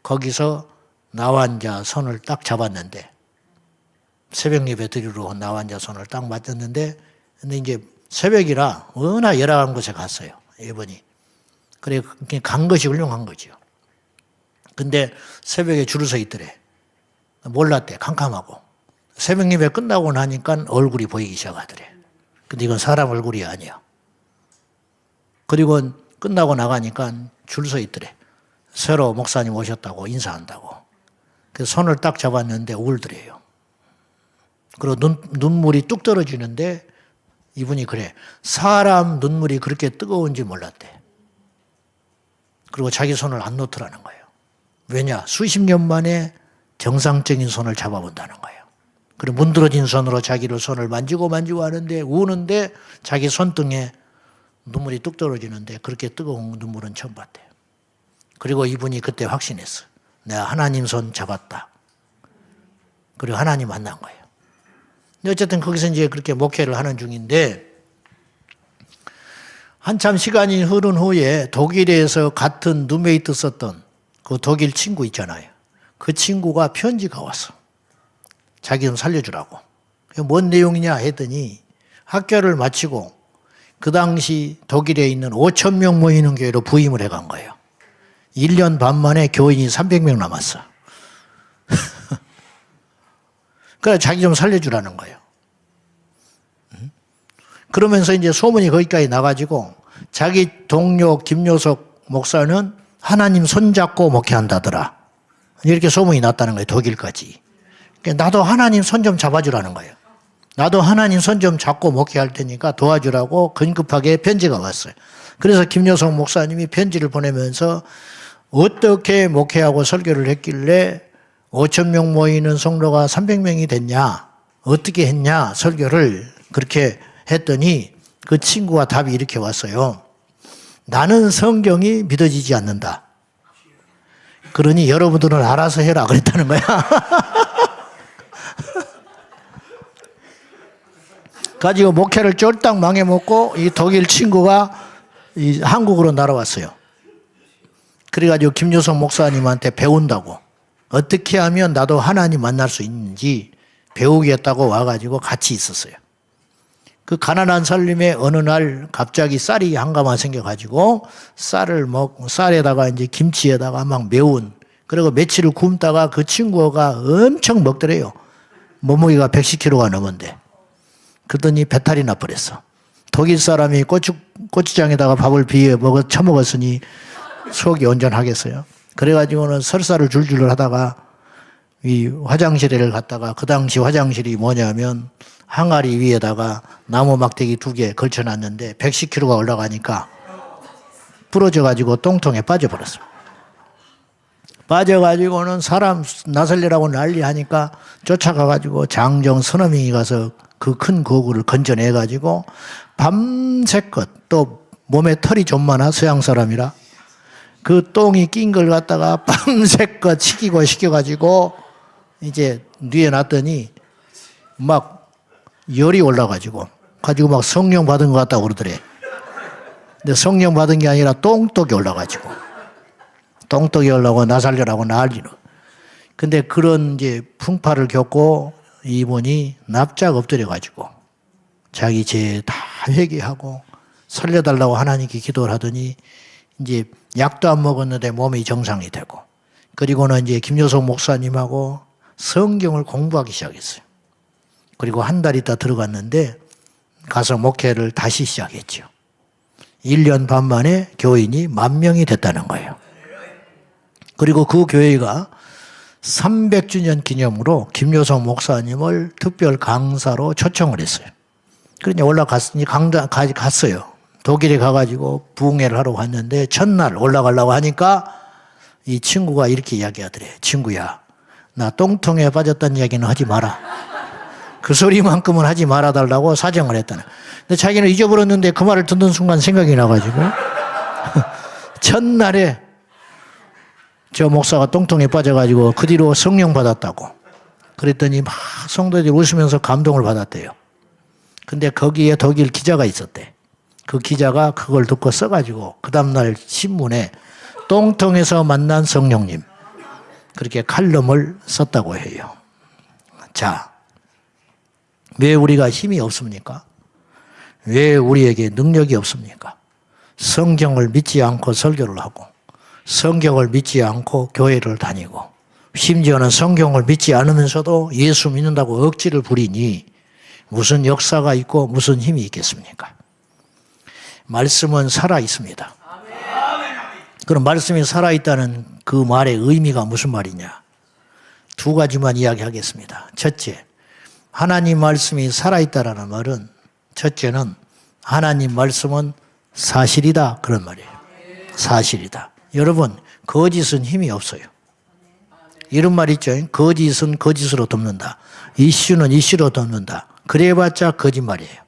거기서 나와 앉아 손을 딱 잡았는데 새벽 예배 드리러 나와 앉아 손을 딱 맞췄는데 근데 이제 새벽이라 워낙 열악한 곳에 갔어요. 이분이. 그래 간 것이 훌륭한 거죠. 근데 새벽에 줄을 서 있더래. 몰랐대. 캄캄하고. 새벽 예배 끝나고 나니까 얼굴이 보이기 시작하더래. 근데 이건 사람 얼굴이 아니야. 그리고 끝나고 나가니까 줄 서 있더래. 새로 목사님 오셨다고 인사한다고. 그래서 손을 딱 잡았는데 울더래요. 그리고 눈물이 뚝 떨어지는데 이분이 그래. 사람 눈물이 그렇게 뜨거운지 몰랐대. 그리고 자기 손을 안 놓더라는 거예요. 왜냐? 수십 년 만에 정상적인 손을 잡아본다는 거예요. 그리고 문드러진 손으로 자기를 손을 만지고 하는데 우는데 자기 손등에 눈물이 뚝 떨어지는데 그렇게 뜨거운 눈물은 처음 봤대요. 그리고 이분이 그때 확신했어요. 내가 하나님 손 잡았다. 그리고 하나님 만난 거예요. 근데 어쨌든 거기서 이제 그렇게 목회를 하는 중인데 한참 시간이 흐른 후에 독일에서 같은 룸메이트 썼던 그 독일 친구 있잖아요. 그 친구가 편지가 왔어. 자기 좀 살려주라고. 뭔 내용이냐 했더니 학교를 마치고 그 당시 독일에 있는 5천 명 모이는 교회로 부임을 해간 거예요. 1년 반 만에 교인이 300명 남았어. 그래 자기 좀 살려주라는 거예요. 그러면서 이제 소문이 거기까지 나가지고 자기 동료 김요석 목사는 하나님 손잡고 목회한다더라. 이렇게 소문이 났다는 거예요. 독일까지. 나도 하나님 손 좀 잡아주라는 거예요. 나도 하나님 손 좀 잡고 목회할 테니까 도와주라고 긴급하게 편지가 왔어요. 그래서 김요석 목사님이 편지를 보내면서 어떻게 목회하고 설교를 했길래 5천 명 모이는 성도가 300명이 됐냐? 어떻게 했냐? 설교를 그렇게 했더니 그 친구가 답이 이렇게 왔어요. 나는 성경이 믿어지지 않는다. 그러니 여러분들은 알아서 해라 그랬다는 거야. 가지고 목회를 쫄딱 망해먹고 이 독일 친구가 이 한국으로 날아왔어요. 그래가지고 김요석 목사님한테 배운다고 어떻게 하면 나도 하나님 만날 수 있는지 배우겠다고 와가지고 같이 있었어요. 그 가난한 살림에 어느 날 갑자기 쌀이 한 가마 생겨가지고 쌀에다가 이제 김치에다가 막 매운 그리고 며칠을 굶다가 그 친구가 엄청 먹더래요. 몸무게가 110kg가 넘었는데. 그러더니 배탈이 나버렸어. 독일 사람이 고추장에다가 밥을 비벼 처먹었으니 속이 온전하겠어요. 그래가지고는 설사를 줄줄 하다가 이 화장실을 갔다가 그 당시 화장실이 뭐냐면 항아리 위에다가 나무 막대기 2개 걸쳐놨는데 110kg가 올라가니까 부러져가지고 똥통에 빠져버렸어. 빠져가지고는 사람 나설리라고 난리하니까 쫓아가가지고 장정 서너 명이 가서 그 큰 거구를 건져내가지고 밤새껏 또 몸에 털이 좀 많아 서양 사람이라 그 똥이 낀 걸 갖다가 밤새껏 식혀가지고 이제 뉘에 놨더니 막 열이 올라가지고 막 성령 받은 것 같다고 그러더래. 근데 성령 받은 게 아니라 똥떡이 올라가지고 똥떡이 올라고 나살려라고 난리로. 근데 그런 이제 풍파를 겪고 이분이 납작 엎드려가지고 자기 죄 다 회개하고 살려달라고 하나님께 기도를 하더니 이제 약도 안 먹었는데 몸이 정상이 되고 그리고는 이제 김요석 목사님하고 성경을 공부하기 시작했어요. 그리고 한 달 있다 들어갔는데 가서 목회를 다시 시작했죠. 1년 반 만에 교인이 10,000명이 됐다는 거예요. 그리고 그 교회가 300주년 기념으로 김요석 목사님을 특별 강사로 초청을 했어요. 그러니 올라갔으니 갔어요. 독일에 가가지고 부흥회를 하러 갔는데 첫날 올라가려고 하니까 이 친구가 이렇게 이야기하더래. 친구야, 나 똥통에 빠졌다는 이야기는 하지 마라. 그 소리만큼은 하지 말아달라고 사정을 했다네. 근데 자기는 잊어버렸는데 그 말을 듣는 순간 생각이 나가지고 첫날에 저 목사가 똥통에 빠져가지고 그 뒤로 성령 받았다고. 그랬더니 막 성도들이 웃으면서 감동을 받았대요. 근데 거기에 독일 기자가 있었대. 그 기자가 그걸 듣고 써가지고 그 다음날 신문에 똥통에서 만난 성령님 그렇게 칼럼을 썼다고 해요. 자, 왜 우리가 힘이 없습니까? 왜 우리에게 능력이 없습니까? 성경을 믿지 않고 설교를 하고 성경을 믿지 않고 교회를 다니고 심지어는 성경을 믿지 않으면서도 예수 믿는다고 억지를 부리니 무슨 역사가 있고 무슨 힘이 있겠습니까? 말씀은 살아있습니다. 그럼 말씀이 살아있다는 그 말의 의미가 무슨 말이냐? 2가지만 이야기하겠습니다. 첫째, 하나님 말씀이 살아있다라는 말은 첫째는 하나님 말씀은 사실이다 그런 말이에요. 사실이다. 여러분, 거짓은 힘이 없어요. 이런 말 있죠. 거짓은 거짓으로 덮는다. 이슈는 이슈로 덮는다. 그래봤자 거짓말이에요.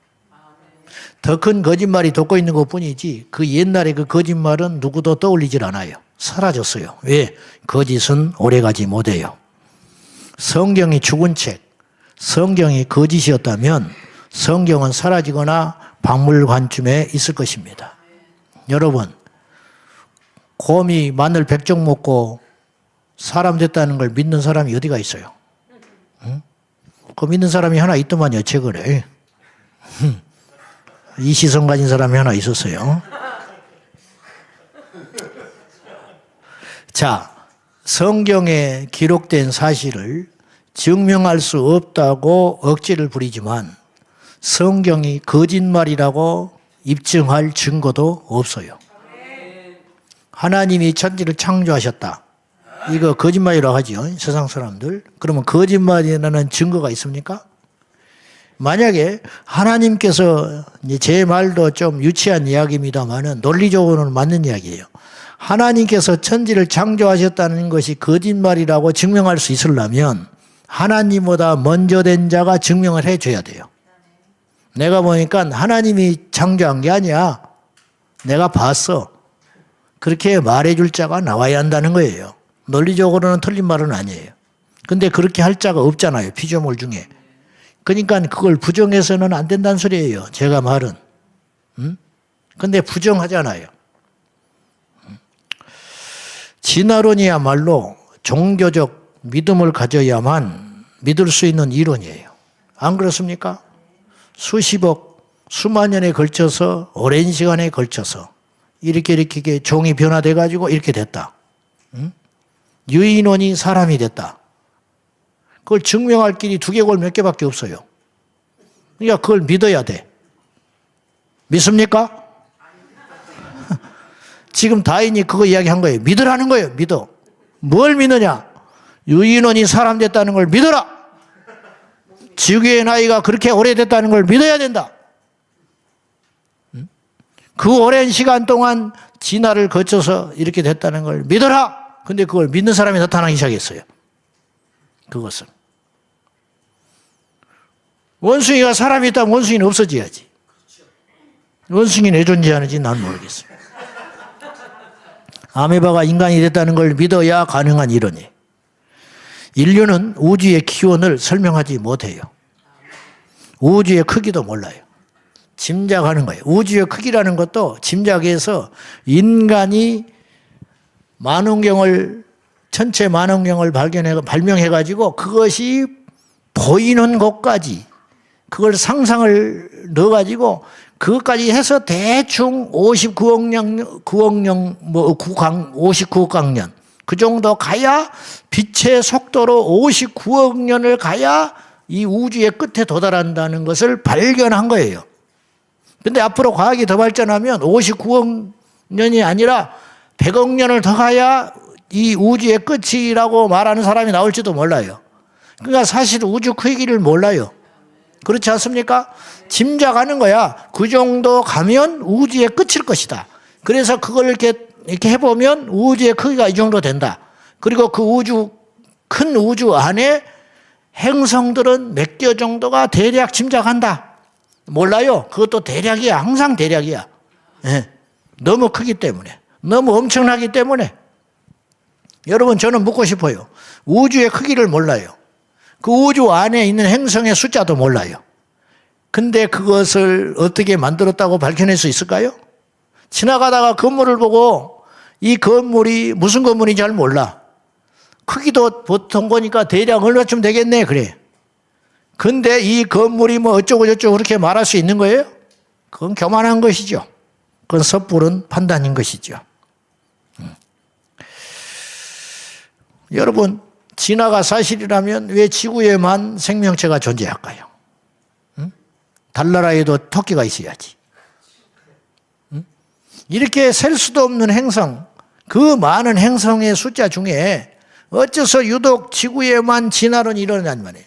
더 큰 거짓말이 돋고 있는 것뿐이지 그 옛날에 그 거짓말은 누구도 떠올리질 않아요. 사라졌어요. 왜? 거짓은 오래가지 못해요. 성경이 죽은 책, 성경이 거짓이었다면 성경은 사라지거나 박물관쯤에 있을 것입니다. 여러분, 곰이 마늘 100종 먹고 사람 됐다는 걸 믿는 사람이 어디가 있어요? 응? 그 믿는 사람이 하나 있더만요, 최근에. 이 시선 가진 사람이 하나 있었어요. 자, 성경에 기록된 사실을 증명할 수 없다고 억지를 부리지만 성경이 거짓말이라고 입증할 증거도 없어요. 하나님이 천지를 창조하셨다. 이거 거짓말이라고 하죠, 세상 사람들. 그러면 거짓말이라는 증거가 있습니까? 만약에 하나님께서, 제 말도 좀 유치한 이야기입니다만은 논리적으로는 맞는 이야기예요. 하나님께서 천지를 창조하셨다는 것이 거짓말이라고 증명할 수 있으려면 하나님보다 먼저 된 자가 증명을 해줘야 돼요. 내가 보니까 하나님이 창조한 게 아니야. 내가 봤어. 그렇게 말해줄 자가 나와야 한다는 거예요. 논리적으로는 틀린 말은 아니에요. 근데 그렇게 할 자가 없잖아요, 피조물 중에. 그러니까 그걸 부정해서는 안 된다는 소리예요, 제가 말은. 근데 부정하잖아요. 진화론이야말로 종교적 믿음을 가져야만 믿을 수 있는 이론이에요. 안 그렇습니까? 수십억, 수만 년에 걸쳐서, 오랜 시간에 걸쳐서 이렇게 종이 변화돼가지고 이렇게 됐다. 유인원이 사람이 됐다. 그걸 증명할 길이 두개골 몇 개밖에 없어요. 그러니까 그걸 믿어야 돼. 믿습니까? 지금 다인이 그거 이야기한 거예요. 믿으라는 거예요. 믿어. 뭘 믿느냐? 유인원이 사람 됐다는 걸 믿어라. 지구의 나이가 그렇게 오래됐다는 걸 믿어야 된다. 그 오랜 시간 동안 진화를 거쳐서 이렇게 됐다는 걸 믿어라. 근데 그걸 믿는 사람이 나타나기 시작했어요. 그것은. 원숭이가 사람이 있다면 원숭이는 없어져야지. 원숭이는 왜 존재하는지 난 모르겠어요. 아메바가 인간이 됐다는 걸 믿어야 가능한 이론이에요. 인류는 우주의 기원을 설명하지 못해요. 우주의 크기도 몰라요. 짐작하는 거예요. 우주의 크기라는 것도 짐작해서 인간이 천체 만원경을 발명해가지고 그것이 보이는 것까지 그걸 상상을 넣어가지고 그것까지 해서 대충 59억 광년 그 정도 가야 빛의 속도로 59억 년을 가야 이 우주의 끝에 도달한다는 것을 발견한 거예요. 근데 앞으로 과학이 더 발전하면 59억 년이 아니라 100억 년을 더 가야 이 우주의 끝이라고 말하는 사람이 나올지도 몰라요. 그러니까 사실 우주 크기를 몰라요. 그렇지 않습니까? 짐작하는 거야. 그 정도 가면 우주의 끝일 것이다. 그래서 그걸 이렇게 해보면 우주의 크기가 이 정도 된다. 그리고 그 큰 우주 안에 행성들은 몇 개 정도가 대략 짐작한다. 몰라요. 그것도 대략이야. 항상 대략이야. 네. 너무 크기 때문에. 너무 엄청나기 때문에. 여러분, 저는 묻고 싶어요. 우주의 크기를 몰라요. 그 우주 안에 있는 행성의 숫자도 몰라요. 근데 그것을 어떻게 만들었다고 밝혀낼 수 있을까요? 지나가다가 건물을 보고 이 건물이 무슨 건물인지 잘 몰라. 크기도 보통 보니까 대략 얼마쯤 되겠네, 그래. 근데 이 건물이 뭐 어쩌고 저쩌고 그렇게 말할 수 있는 거예요? 그건 교만한 것이죠. 그건 섣부른 판단인 것이죠. 여러분, 진화가 사실이라면 왜 지구에만 생명체가 존재할까요? 달나라에도 토끼가 있어야지. 이렇게 셀 수도 없는 행성, 그 많은 행성의 숫자 중에 어째서 유독 지구에만 진화론이 일어나냔 말이에요.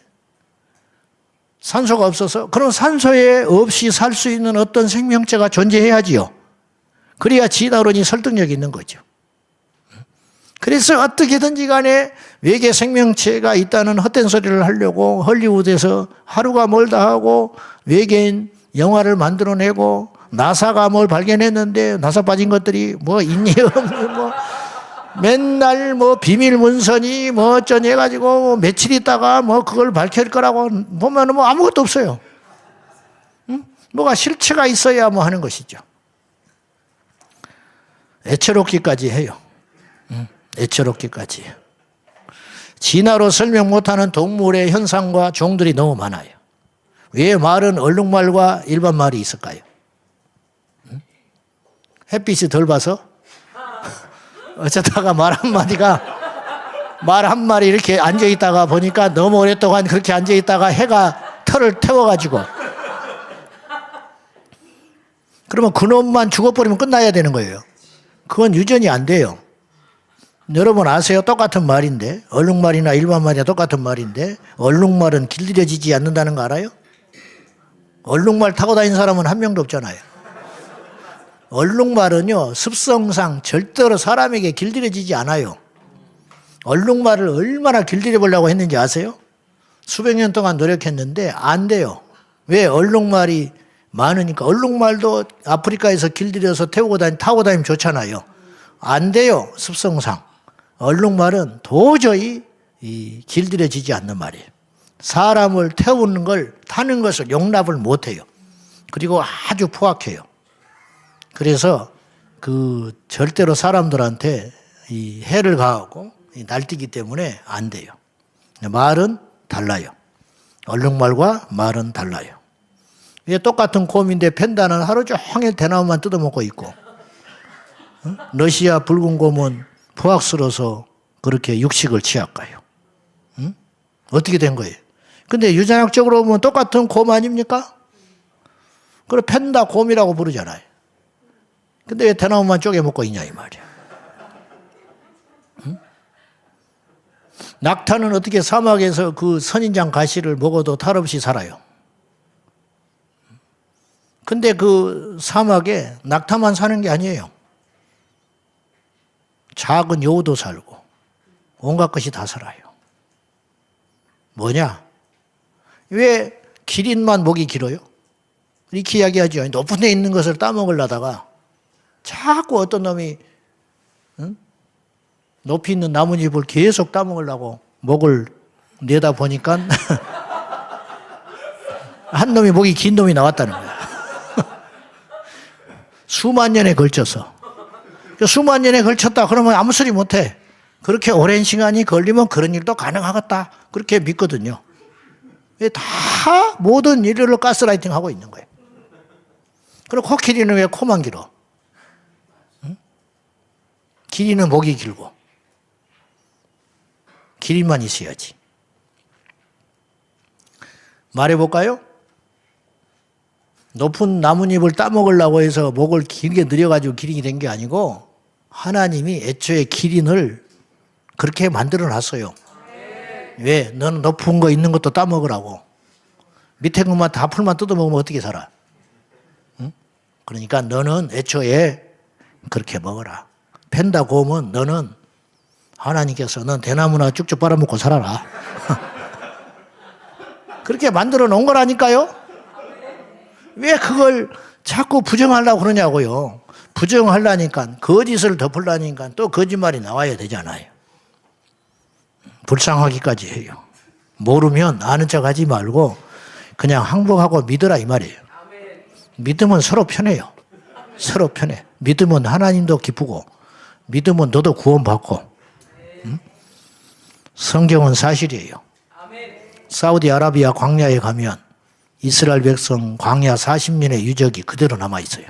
산소가 없어서. 그럼 산소에 없이 살 수 있는 어떤 생명체가 존재해야지요. 그래야 진화론이 설득력이 있는 거죠. 그래서 어떻게든지 간에 외계 생명체가 있다는 헛된 소리를 하려고 헐리우드에서 하루가 멀다 하고 외계인 영화를 만들어내고 나사가 뭘 발견했는데 나사 빠진 것들이 뭐 있니 없니 뭐 맨날 뭐 비밀 문서니 뭐 어쩌니 해가지고 며칠 있다가 뭐 그걸 밝힐 거라고 보면은 뭐 아무것도 없어요. 응? 뭐가 실체가 있어야 뭐 하는 것이죠. 애처롭기까지 해요. 응? 애처롭기까지. 진화로 설명 못하는 동물의 현상과 종들이 너무 많아요. 왜 말은 얼룩말과 일반 말이 있을까요? 응? 햇빛이 덜 봐서? 어쩌다가 말 한마리 이렇게 앉아있다가 보니까 너무 오랫동안 그렇게 앉아있다가 해가 털을 태워가지고 그러면 그놈만 죽어버리면 끝나야 되는 거예요. 그건 유전이 안 돼요. 여러분 아세요? 똑같은 말인데 얼룩말이나 일반 말이나 똑같은 말인데 얼룩말은 길들여지지 않는다는 거 알아요? 얼룩말 타고 다니는 사람은 한 명도 없잖아요. 얼룩말은요 습성상 절대로 사람에게 길들여지지 않아요. 얼룩말을 얼마나 길들여 보려고 했는지 아세요? 수백 년 동안 노력했는데 안 돼요. 왜? 얼룩말이 많으니까. 얼룩말도 아프리카에서 길들여서 타고 다니면 좋잖아요. 안 돼요. 습성상. 얼룩말은 도저히 길들여지지 않는 말이에요. 사람을 태우는 걸 타는 것을 용납을 못해요. 그리고 아주 포악해요. 그래서 그 절대로 사람들한테 이 해를 가하고 날뛰기 때문에 안 돼요. 말은 달라요. 얼룩말과 말은 달라요. 이게 똑같은 곰인데 팬다는 하루 종일 대나무만 뜯어먹고 있고, 러시아 붉은 곰은 포악스러워서 그렇게 육식을 취할까요? 어떻게 된 거예요? 근데 유전학적으로 보면 똑같은 곰 아닙니까? 그걸 팬다 곰이라고 부르잖아요. 근데 왜 대나무만 쪼개먹고 있냐 이 말이야. 낙타는 어떻게 사막에서 그 선인장 가시를 먹어도 탈 없이 살아요. 근데 그 사막에 낙타만 사는 게 아니에요. 작은 여우도 살고 온갖 것이 다 살아요. 뭐냐? 왜 기린만 목이 길어요? 이렇게 이야기하죠. 높은 데 있는 것을 따먹으려다가 자꾸 어떤 놈이 높이 있는 나뭇잎을 계속 따먹으려고 목을 내다 보니까 한 놈이 목이 긴 놈이 나왔다는 거야. 수만 년에 걸쳐서. 수만 년에 걸쳤다 그러면 아무 소리 못해. 그렇게 오랜 시간이 걸리면 그런 일도 가능하겠다. 그렇게 믿거든요. 다 모든 인류를 가스라이팅 하고 있는 거예요. 그리고 코끼리는 왜 코만 길어? 길이는 목이 길고. 길이만 있어야지. 말해볼까요? 높은 나뭇잎을 따먹으려고 해서 목을 길게 늘여가지고 기린이 된 게 아니고 하나님이 애초에 기린을 그렇게 만들어 놨어요. 왜? 너는 높은 거 있는 것도 따먹으라고. 밑에 것만 다 풀만 뜯어먹으면 어떻게 살아? 응? 그러니까 너는 애초에 그렇게 먹어라. 팬다 곰은 너는 하나님께서 넌 대나무나 쭉쭉 빨아먹고 살아라. 그렇게 만들어 놓은 거라니까요. 왜 그걸 자꾸 부정하려고 그러냐고요. 부정하려니까 거짓을 덮으려니까 또 거짓말이 나와야 되잖아요. 불쌍하기까지 해요. 모르면 아는 척하지 말고 그냥 항복하고 믿으라 이 말이에요. 믿으면 서로 편해요. 서로 편해. 믿으면 하나님도 기쁘고 믿으면 너도 구원받고. 성경은 사실이에요. 사우디아라비아 광야에 가면 이스라엘 백성 광야 40년의 유적이 그대로 남아있어요.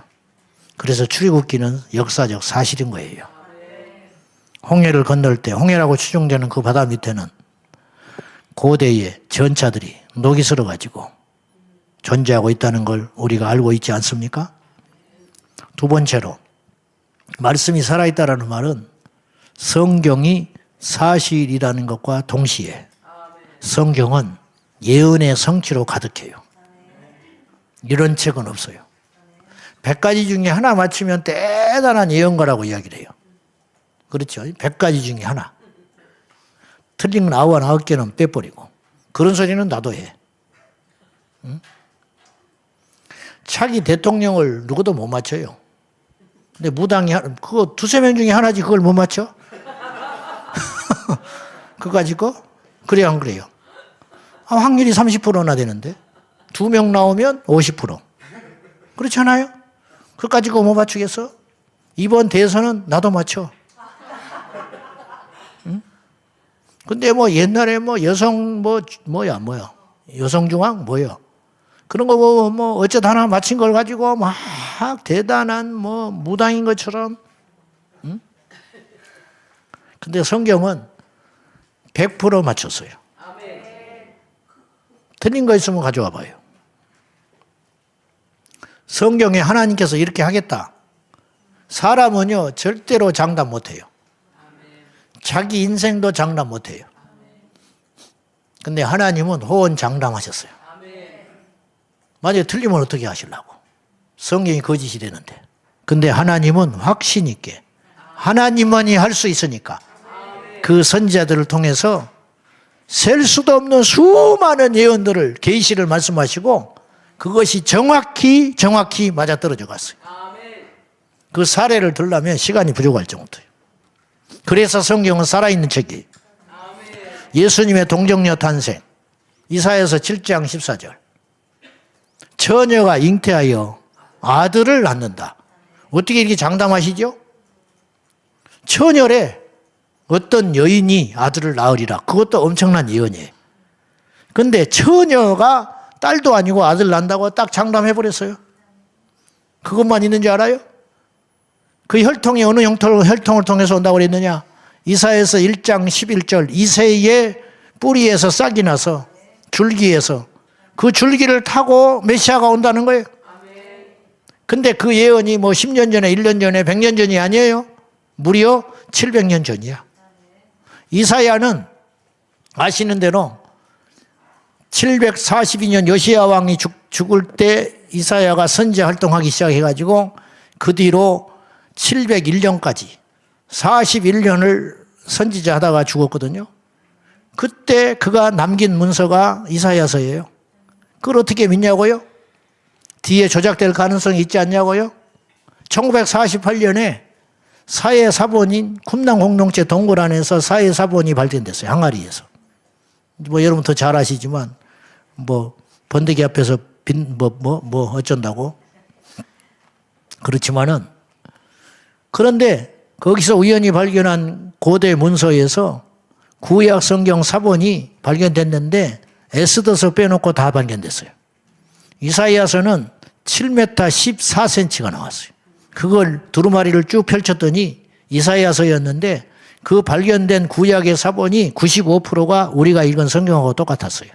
그래서 출애굽기는 역사적 사실인 거예요. 홍해를 건널 때 홍해라고 추정되는 그 바다 밑에는 고대의 전차들이 녹이 슬어가지고 존재하고 있다는 걸 우리가 알고 있지 않습니까? 두 번째로 말씀이 살아있다는 말은 성경이 사실이라는 것과 동시에 성경은 예언의 성취로 가득해요. 이런 책은 없어요. 100가지 중에 하나 맞추면 대단한 예언가라고 이야기를 해요. 그렇죠? 100가지 중에 하나. 틀린 건 99개는 빼버리고. 그런 소리는 나도 해. 응? 차기 대통령을 누구도 못 맞춰요. 근데 무당이, 그거 두세 명 중에 하나지 그걸 못 맞춰? 그거 가지고? 그래요, 안 그래요? 확률이 30%나 되는데. 2명 나오면 50%. 그렇잖아요? 그거 가지고 못 맞추겠어? 이번 대선은 나도 맞춰. 응? 근데 뭐 옛날에 뭐 여성 뭐야. 여성중앙 뭐요? 그런 거 뭐 어쩌다 하나 맞힌 걸 가지고 막 대단한 뭐 무당인 것처럼. 응? 근데 성경은 100% 맞췄어요. 틀린 거 있으면 가져와 봐요. 성경에 하나님께서 이렇게 하겠다. 사람은요, 절대로 장담 못 해요. 자기 인생도 장담 못 해요. 근데 하나님은 호언 장담하셨어요. 만약에 틀리면 어떻게 하시려고? 성경이 거짓이 되는데. 근데 하나님은 확신 있게 하나님만이 할 수 있으니까 그 선지자들을 통해서 셀 수도 없는 수많은 예언들을 계시를 말씀하시고 그것이 정확히 맞아떨어져 갔어요. 그 사례를 들려면 시간이 부족할 정도예요. 그래서 성경은 살아있는 책이에요. 예수님의 동정녀 탄생, 이사야서 7장 14절. 처녀가 잉태하여 아들을 낳는다. 어떻게 이렇게 장담하시죠? 처녀래. 어떤 여인이 아들을 낳으리라. 그것도 엄청난 예언이에요. 근데 처녀가 딸도 아니고 아들 낳는다고 딱 장담해버렸어요. 그것만 있는 줄 알아요? 그 혈통이 어느 혈통을 통해서 온다고 그랬느냐? 이사야서 1장 11절. 이새의 뿌리에서 싹이 나서 줄기에서 그 줄기를 타고 메시아가 온다는 거예요. 근데 그 예언이 뭐 10년 전에, 1년 전에, 100년 전이 아니에요. 무려 700년 전이야. 이사야는 아시는 대로 742년 요시야 왕이 죽을 때 이사야가 선지 활동하기 시작해가지고 그 뒤로 701년까지 41년을 선지자 하다가 죽었거든요. 그때 그가 남긴 문서가 이사야서예요. 그걸 어떻게 믿냐고요? 뒤에 조작될 가능성이 있지 않냐고요? 1948년에 사회사본인 쿰랑 공동체 동굴 안에서 사회사본이 발견됐어요. 항아리에서. 뭐 여러분 더 잘 아시지만 뭐 번데기 앞에서 어쩐다고. 그렇지만은 그런데 거기서 우연히 발견한 고대 문서에서 구약 성경 사본이 발견됐는데 에스더서 빼놓고 다 발견됐어요. 이사야서는 7m 14cm가 나왔어요. 그걸 두루마리를 쭉 펼쳤더니 이사야서였는데 그 발견된 구약의 사본이 95%가 우리가 읽은 성경하고 똑같았어요.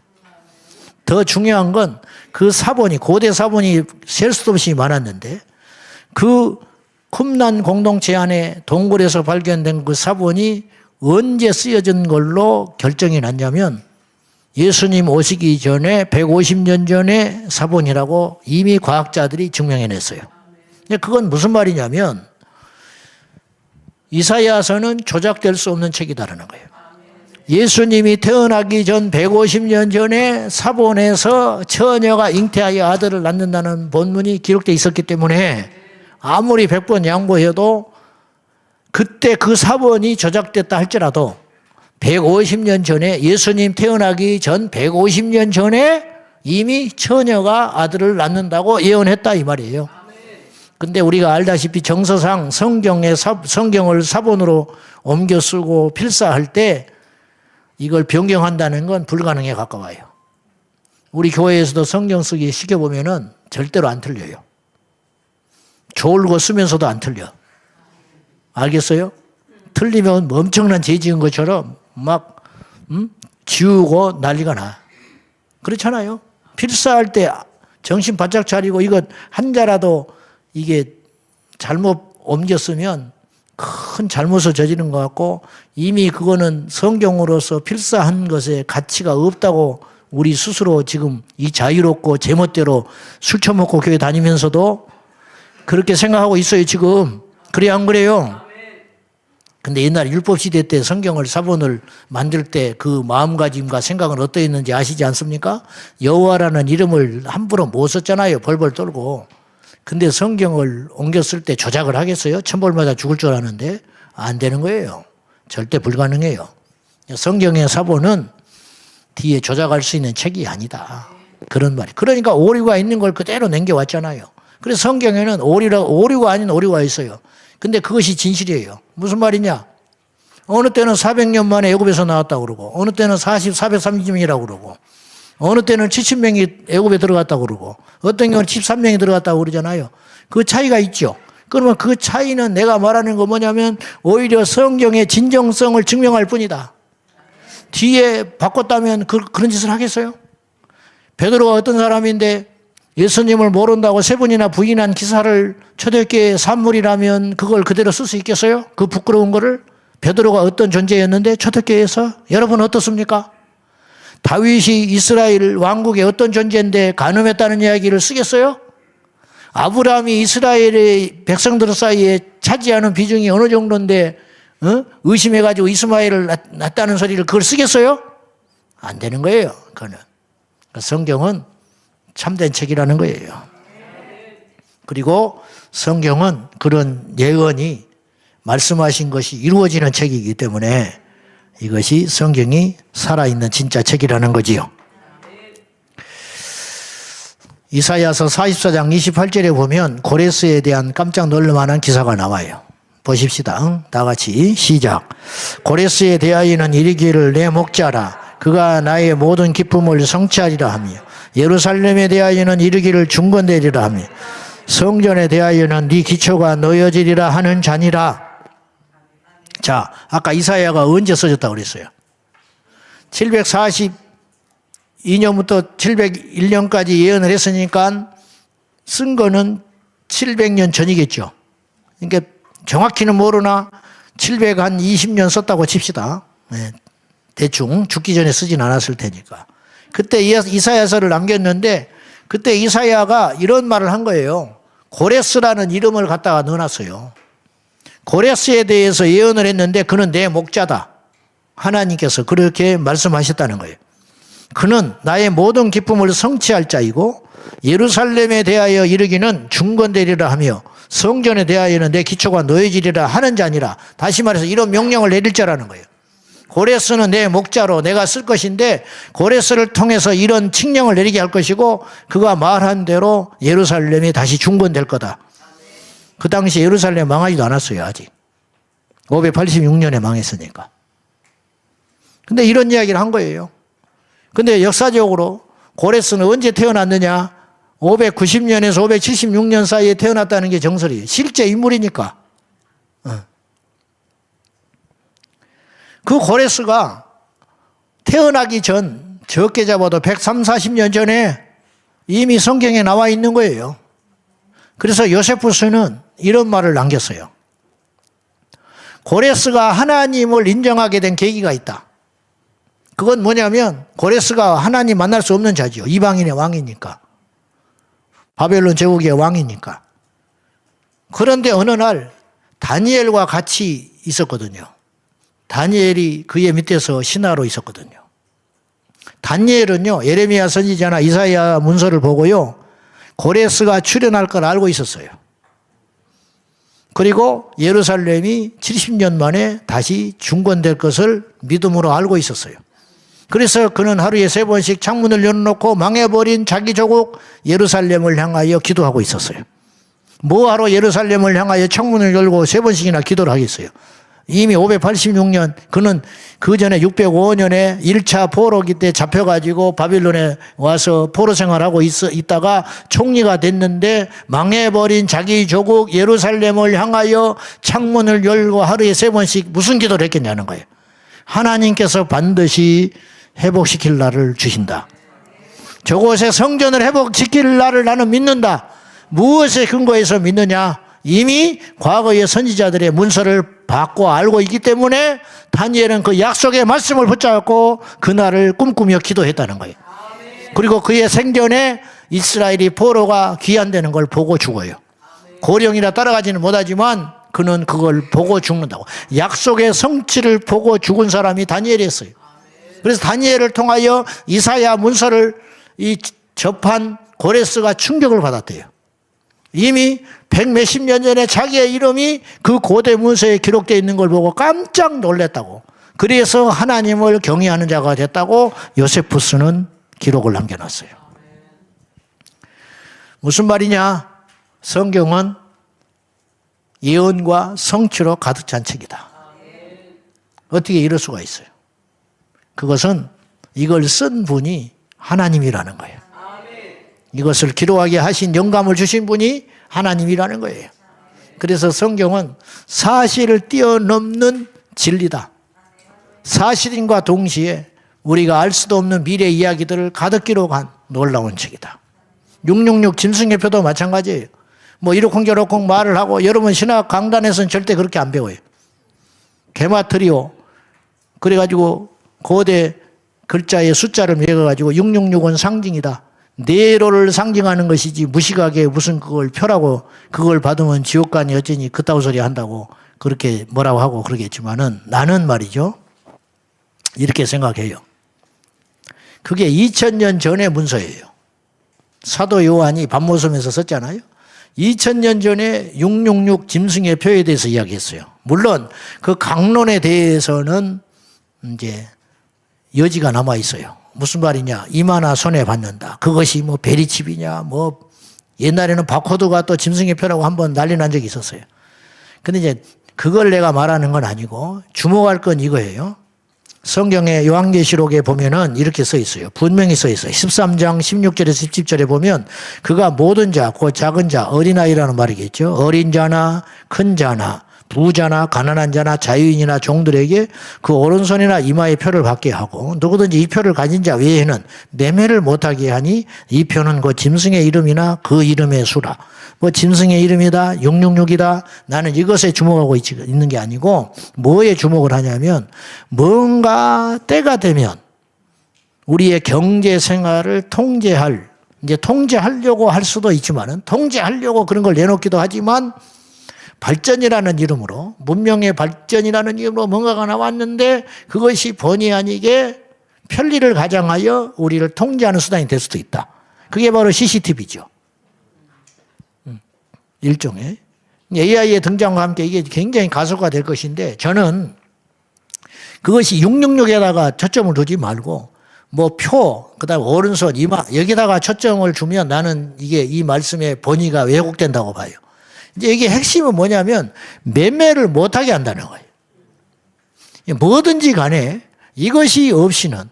더 중요한 건 그 사본이, 고대 사본이 셀 수도 없이 많았는데 그 쿰란 공동체 안에 동굴에서 발견된 그 사본이 언제 쓰여진 걸로 결정이 났냐면 예수님 오시기 전에 150년 전에 사본이라고 이미 과학자들이 증명해냈어요. 그건 무슨 말이냐면 이사야서는 조작될 수 없는 책이다라는 거예요. 예수님이 태어나기 전 150년 전에 사본에서 처녀가 잉태하여 아들을 낳는다는 본문이 기록되어 있었기 때문에 아무리 100번 양보해도 그때 그 사본이 조작됐다 할지라도 150년 전에 예수님 태어나기 전 150년 전에 이미 처녀가 아들을 낳는다고 예언했다 이 말이에요. 근데 우리가 알다시피 정서상 성경을 사본으로 옮겨 쓰고 필사할 때 이걸 변경한다는 건 불가능에 가까워요. 우리 교회에서도 성경 쓰기 시켜보면은 절대로 안 틀려요. 졸고 쓰면서도 안 틀려. 알겠어요? 틀리면 뭐 엄청난 죄 지은 것처럼 막 지우고 난리가 나. 그렇잖아요. 필사할 때 정신 바짝 차리고 이거 한자라도 이게 잘못 옮겼으면 큰 잘못을 저지른 것 같고 이미 그거는 성경으로서 필사한 것에 가치가 없다고 우리 스스로 지금 이 자유롭고 제멋대로 술 처먹고 교회 다니면서도 그렇게 생각하고 있어요 지금. 그래요 안 그래요? 근데 옛날 율법시대 때 성경을 사본을 만들 때 그 마음가짐과 생각은 어떠했는지 아시지 않습니까? 여호와라는 이름을 함부로 못 썼잖아요. 벌벌 떨고. 근데 성경을 옮겼을 때 조작을 하겠어요? 천벌 맞아 죽을 줄 아는데 안 되는 거예요. 절대 불가능해요. 성경의 사본은 뒤에 조작할 수 있는 책이 아니다. 그런 말이. 그러니까 오류가 있는 걸 그대로 남겨왔잖아요. 그래서 성경에는 오류가 아닌 오류가 있어요. 근데 그것이 진실이에요. 무슨 말이냐? 어느 때는 400년 만에 애굽에서 나왔다고 그러고, 어느 때는 430명이라고 그러고, 어느 때는 70명이 애굽에 들어갔다고 그러고, 어떤 경우는 13명이 들어갔다고 그러잖아요. 그 차이가 있죠. 그러면 그 차이는 내가 말하는 거 뭐냐면 오히려 성경의 진정성을 증명할 뿐이다. 뒤에 바꿨다면 그런 짓을 하겠어요? 베드로가 어떤 사람인데 예수님을 모른다고 3번이나 부인한 기사를 초대교회의 산물이라면 그걸 그대로 쓸 수 있겠어요? 그 부끄러운 거를? 베드로가 어떤 존재였는데 초대교회에서? 여러분 어떻습니까? 다윗이 이스라엘 왕국의 어떤 존재인데 간음했다는 이야기를 쓰겠어요? 아브라함이 이스라엘의 백성들 사이에 차지하는 비중이 어느 정도인데 의심해가지고 이스마엘을 낳았다는 소리를 그걸 쓰겠어요? 안 되는 거예요. 그거는. 성경은 참된 책이라는 거예요. 그리고 성경은 그런 예언이 말씀하신 것이 이루어지는 책이기 때문에 이것이 성경이 살아있는 진짜 책이라는 거지요. 이사야서 44장 28절에 보면 고레스에 대한 깜짝 놀랄만한 기사가 나와요. 보십시다. 다 같이 시작. 고레스에 대하여는 이르기를 내 목자라 그가 나의 모든 기쁨을 성취하리라 하며 예루살렘에 대하여는 이르기를 중건되리라 하며 성전에 대하여는 네 기초가 놓여지리라 하는 자니라. 자, 아까 이사야가 언제 써졌다고 그랬어요? 742년부터 701년까지 예언을 했으니까 쓴 거는 700년 전이겠죠. 그러니까 정확히는 모르나 720년 썼다고 칩시다. 네, 대충 죽기 전에 쓰진 않았을 테니까. 그때 이사야서를 남겼는데 그때 이사야가 이런 말을 한 거예요. 고레스라는 이름을 갖다가 넣어놨어요. 고레스에 대해서 예언을 했는데 그는 내 목자다. 하나님께서 그렇게 말씀하셨다는 거예요. 그는 나의 모든 기쁨을 성취할 자이고 예루살렘에 대하여 이르기는 중건되리라 하며 성전에 대하여는 내 기초가 놓여지리라 하는 자니라. 다시 말해서 이런 명령을 내릴 자라는 거예요. 고레스는 내 목자로 내가 쓸 것인데 고레스를 통해서 이런 칙령을 내리게 할 것이고 그가 말한 대로 예루살렘이 다시 중건될 거다. 그 당시 예루살렘 망하지도 않았어요. 아직 586년에 망했으니까. 근데 이런 이야기를 한 거예요. 근데 역사적으로 고레스는 언제 태어났느냐? 590년에서 576년 사이에 태어났다는 게 정설이에요. 실제 인물이니까. 그 고레스가 태어나기 전 적게 잡아도 130, 40년 전에 이미 성경에 나와 있는 거예요. 그래서 요세푸스는 이런 말을 남겼어요. 고레스가 하나님을 인정하게 된 계기가 있다. 그건 뭐냐면 고레스가 하나님 만날 수 없는 자죠. 이방인의 왕이니까. 바벨론 제국의 왕이니까. 그런데 어느 날 다니엘과 같이 있었거든요. 다니엘이 그의 밑에서 신하로 있었거든요. 다니엘은요, 예레미야 선지자나 이사야 문서를 보고요, 고레스가 출현할 걸 알고 있었어요. 그리고 예루살렘이 70년 만에 다시 중건될 것을 믿음으로 알고 있었어요. 그래서 그는 하루에 3번씩 창문을 열어놓고 망해버린 자기 조국 예루살렘을 향하여 기도하고 있었어요. 뭐하러 예루살렘을 향하여 창문을 열고 3번씩이나 기도를 하겠어요? 이미 586년, 그는 그 전에 605년에 1차 포로기 때 잡혀가지고 바빌론에 와서 포로 생활하고 있다가 총리가 됐는데 망해버린 자기 조국 예루살렘을 향하여 창문을 열고 하루에 3번씩 무슨 기도를 했겠냐는 거예요. 하나님께서 반드시 회복시킬 날을 주신다. 저곳에 성전을 회복시킬 날을 나는 믿는다. 무엇에 근거해서 믿느냐? 이미 과거의 선지자들의 문서를 받고 알고 있기 때문에 다니엘은 그 약속의 말씀을 붙잡고 그날을 꿈꾸며 기도했다는 거예요. 그리고 그의 생전에 이스라엘이 포로가 귀환되는 걸 보고 죽어요. 고령이라 따라가지는 못하지만 그는 그걸 보고 죽는다고. 약속의 성취를 보고 죽은 사람이 다니엘이었어요. 그래서 다니엘을 통하여 이사야 문서를 접한 고레스가 충격을 받았대요. 이미 백몇십 년 전에 자기의 이름이 그 고대 문서에 기록되어 있는 걸 보고 깜짝 놀랐다고. 그래서 하나님을 경외하는 자가 됐다고 요세푸스는 기록을 남겨놨어요. 무슨 말이냐? 성경은 예언과 성취로 가득 찬 책이다. 어떻게 이럴 수가 있어요? 그것은 이걸 쓴 분이 하나님이라는 거예요. 이것을 기록하게 하신 영감을 주신 분이 하나님이라는 거예요. 그래서 성경은 사실을 뛰어넘는 진리다. 사실인과 동시에 우리가 알 수도 없는 미래 이야기들을 가득 기록한 놀라운 책이다. 666 짐승의표도 마찬가지예요. 뭐 이러쿵저러쿵 말을 하고 여러분 신학 강단에서는 절대 그렇게 안 배워요. 게마트리오 그래가지고 고대 글자의 숫자를 매겨가지고 666은 상징이다. 네로를 상징하는 것이지 무식하게 무슨 그걸 표라고 그걸 받으면 지옥 가니 어쩌니 그따위 소리 한다고 그렇게 뭐라고 하고 그러겠지만은 나는 말이죠. 이렇게 생각해요. 그게 2000년 전의 문서예요. 사도 요한이 밤모섬에서 썼잖아요. 2000년 전에 666 짐승의 표에 대해서 이야기했어요. 물론 그 강론에 대해서는 이제 여지가 남아 있어요. 무슨 말이냐? 이마나 손에 받는다. 그것이 뭐 베리칩이냐? 뭐 옛날에는 바코드가 또 짐승의 표라고 한번 난리 난 적이 있었어요. 근데 이제 그걸 내가 말하는 건 아니고 주목할 건 이거예요. 성경의 요한계시록에 보면은 이렇게 써 있어요. 분명히 써 있어요. 13장 16절에서 17절에 보면 그가 모든 자, 그 작은 자, 어린아이라는 말이겠죠. 어린 자나 큰 자나 부자나 가난한 자나 자유인이나 종들에게 그 오른손이나 이마의 표를 받게 하고 누구든지 이 표를 가진 자 외에는 매매를 못하게 하니 이 표는 그 짐승의 이름이나 그 이름의 수라. 뭐 짐승의 이름이다 666이다 나는 이것에 주목하고 있는 게 아니고 뭐에 주목을 하냐면 뭔가 때가 되면 우리의 경제 생활을 통제하려고 할 수도 있지만은 통제하려고 그런 걸 내놓기도 하지만 발전이라는 이름으로 문명의 발전이라는 이름으로 뭔가가 나왔는데 그것이 본의 아니게 편리를 가장하여 우리를 통제하는 수단이 될 수도 있다. 그게 바로 CCTV죠. 일종의 AI의 등장과 함께 이게 굉장히 가속화될 것인데 저는 그것이 666에다가 초점을 두지 말고 뭐 표, 그다음에 오른손, 이마 여기다가 초점을 주면 나는 이게 이 말씀의 본의가 왜곡된다고 봐요. 이제 이게 핵심은 뭐냐면 매매를 못하게 한다는 거예요. 뭐든지 간에 이것이 없이는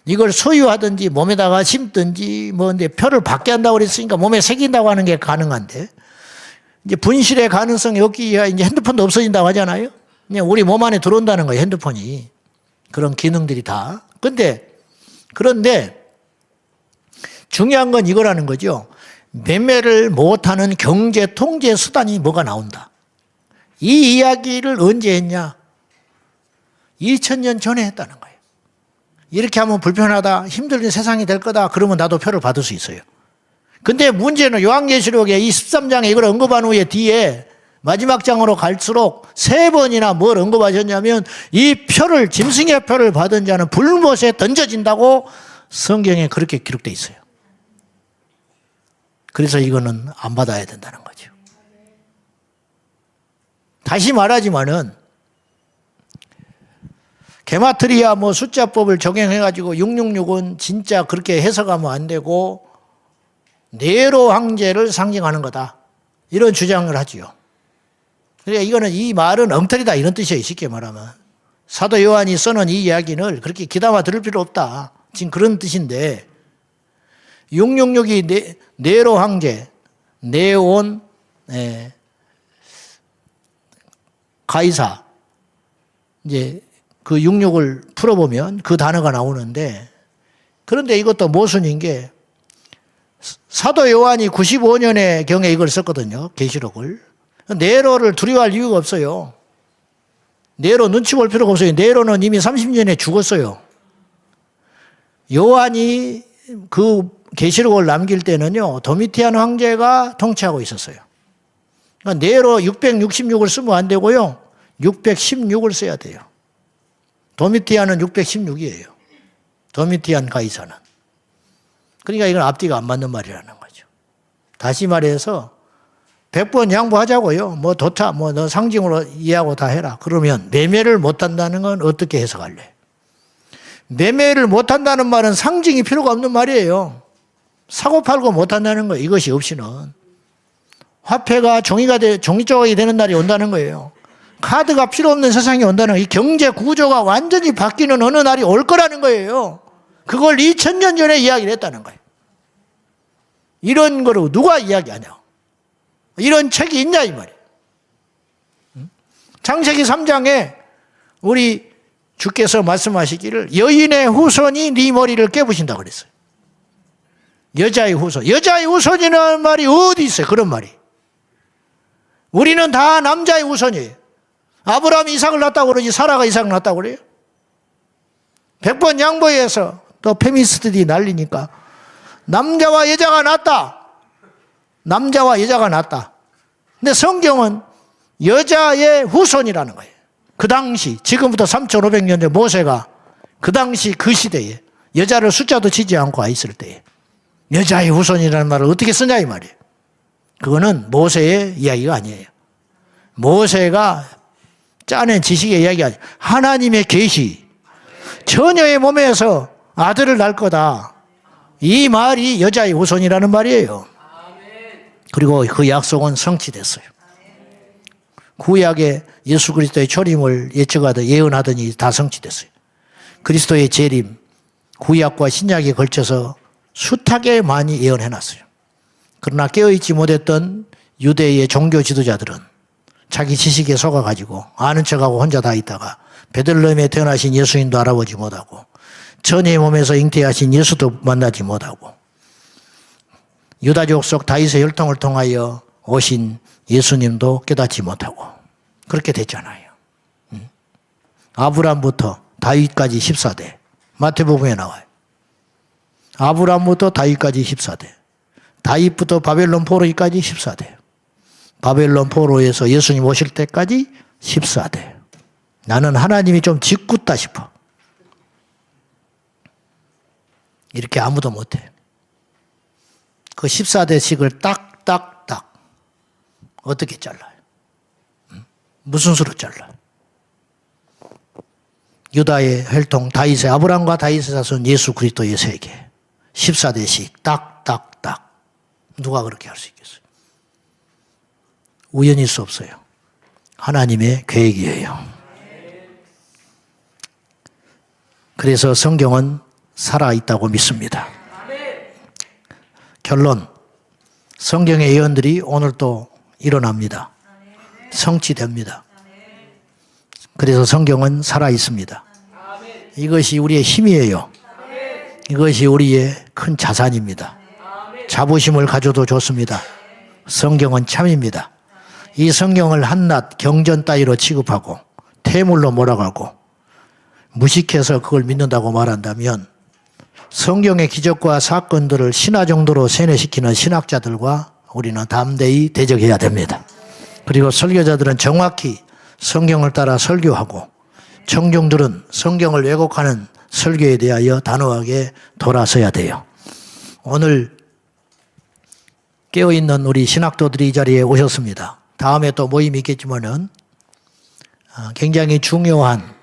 이걸 소유하든지 몸에다가 심든지 뭐 근데 표를 받게 한다고 그랬으니까 몸에 새긴다고 하는 게 가능한데 이제 분실의 가능성이 없기에 이제 핸드폰도 없어진다고 하잖아요. 그냥 우리 몸 안에 들어온다는 거예요, 핸드폰이. 그런 기능들이 다. 그런데 중요한 건 이거라는 거죠. 매매를 못하는 경제 통제 수단이 뭐가 나온다. 이 이야기를 언제 했냐? 2000년 전에 했다는 거예요. 이렇게 하면 불편하다, 힘든 세상이 될 거다, 그러면 나도 표를 받을 수 있어요. 근데 문제는 요한계시록에 이 13장에 이걸 언급한 후에 뒤에 마지막 장으로 갈수록 3번이나 뭘 언급하셨냐면 이 표를, 짐승의 표를 받은 자는 불못에 던져진다고 성경에 그렇게 기록되어 있어요. 그래서 이거는 안 받아야 된다는 거죠. 다시 말하지만은 게마트리아 뭐 숫자법을 적용해가지고 666은 진짜 그렇게 해석하면 안 되고 네로 황제를 상징하는 거다. 이런 주장을 하지요. 그러니까 이거는 이 말은 엉터리다 이런 뜻이에요. 쉽게 말하면. 사도 요한이 써놓은 이 이야기를 그렇게 귀담아 들을 필요 없다. 지금 그런 뜻인데 666이 네로 황제, 네온 가이사 이제 그 66을 풀어보면 그 단어가 나오는데 그런데 이것도 모순인 게 사도 요한이 95년에 경에 이걸 썼거든요. 계시록을. 네로를 두려워할 이유가 없어요. 네로 눈치 볼 필요가 없어요. 네로는 이미 30년에 죽었어요. 요한이 그 계시록을 남길 때는요. 도미티안 황제가 통치하고 있었어요. 그러니까 네로 666을 쓰면 안 되고요. 616을 써야 돼요. 도미티안은 616이에요. 도미티안 가이사는. 그러니까 이건 앞뒤가 안 맞는 말이라는 거죠. 다시 말해서 100번 양보하자고요. 뭐 좋다. 뭐 너 상징으로 이해하고 다 해라. 그러면 매매를 못한다는 건 어떻게 해석할래? 매매를 못한다는 말은 상징이 필요가 없는 말이에요. 사고 팔고 못한다는 거예요. 이것이 없이는. 화폐가 종이 조각이 되는 날이 온다는 거예요. 카드가 필요 없는 세상이 온다는 거예요. 이 경제 구조가 완전히 바뀌는 어느 날이 올 거라는 거예요. 그걸 2000년 전에 이야기를 했다는 거예요. 이런 거로 누가 이야기하냐? 이런 책이 있냐 이 말이에요. 창세기 3장에 우리 주께서 말씀하시기를 여인의 후손이 네 머리를 깨부신다 그랬어요. 여자의 후손. 여자의 후손이라는 말이 어디 있어요? 그런 말이. 우리는 다 남자의 후손이에요. 아브라함이 이삭을 낳았다고 그러지 사라가 이삭을 낳았다고 그래요? 100번 양보해서 또 페미니스트들이 난리니까 남자와 여자가 낫다. 남자와 여자가 낫다. 근데 성경은 여자의 후손이라는 거예요. 그 당시 지금부터 3500년 전 모세가 그 당시 그 시대에 여자를 숫자도 치지 않고 있을 때에 여자의 후손이라는 말을 어떻게 쓰냐 이 말이에요. 그거는 모세의 이야기가 아니에요. 모세가 짜낸 지식의 이야기가 아니에요. 하나님의 계시. 처녀의 몸에서 아들을 낳을 거다. 이 말이 여자의 후손이라는 말이에요. 그리고 그 약속은 성취됐어요. 구약에 예수 그리스도의 초림을 예측하던 예언하더니 다 성취됐어요. 그리스도의 재림, 구약과 신약에 걸쳐서 숱하게 많이 예언해놨어요. 그러나 깨어있지 못했던 유대의 종교 지도자들은 자기 지식에 속아가지고 아는 척하고 혼자 다 있다가 베들레헴에 태어나신 예수님도 알아보지 못하고 처녀의 몸에서 잉태하신 예수도 만나지 못하고 유다족 속 다윗의 혈통을 통하여 오신 예수님도 깨닫지 못하고 그렇게 됐잖아요. 아브람부터 다윗까지 14대. 마태복음에 나와요. 아브람부터 다윗까지 14대. 다윗부터 바벨론 포로기까지 14대. 바벨론 포로에서 예수님 오실 때까지 14대. 나는 하나님이 좀 짓궂다 싶어. 이렇게 아무도 못해. 그 14대씩을 딱딱딱 어떻게 잘라요? 무슨 수로 잘라요? 유다의 혈통 다윗의 아브람과 다윗의 자손 예수 그리스도의 세계 14대씩 딱딱딱 누가 그렇게 할 수 있겠어요? 우연일 수 없어요. 하나님의 계획이에요. 그래서 성경은 살아있다고 믿습니다. 결론, 성경의 예언들이 오늘 또 일어납니다. 성취됩니다. 그래서 성경은 살아있습니다. 이것이 우리의 힘이에요. 이것이 우리의 큰 자산입니다. 자부심을 가져도 좋습니다. 성경은 참입니다. 이 성경을 한낱 경전 따위로 취급하고 태물로 몰아가고 무식해서 그걸 믿는다고 말한다면 성경의 기적과 사건들을 신화 정도로 세뇌시키는 신학자들과 우리는 담대히 대적해야 됩니다. 그리고 설교자들은 정확히 성경을 따라 설교하고 청중들은 성경을 왜곡하는 설교에 대하여 단호하게 돌아서야 돼요. 오늘 깨어있는 우리 신학도들이 이 자리에 오셨습니다. 다음에 또 모임이 있겠지만은 굉장히 중요한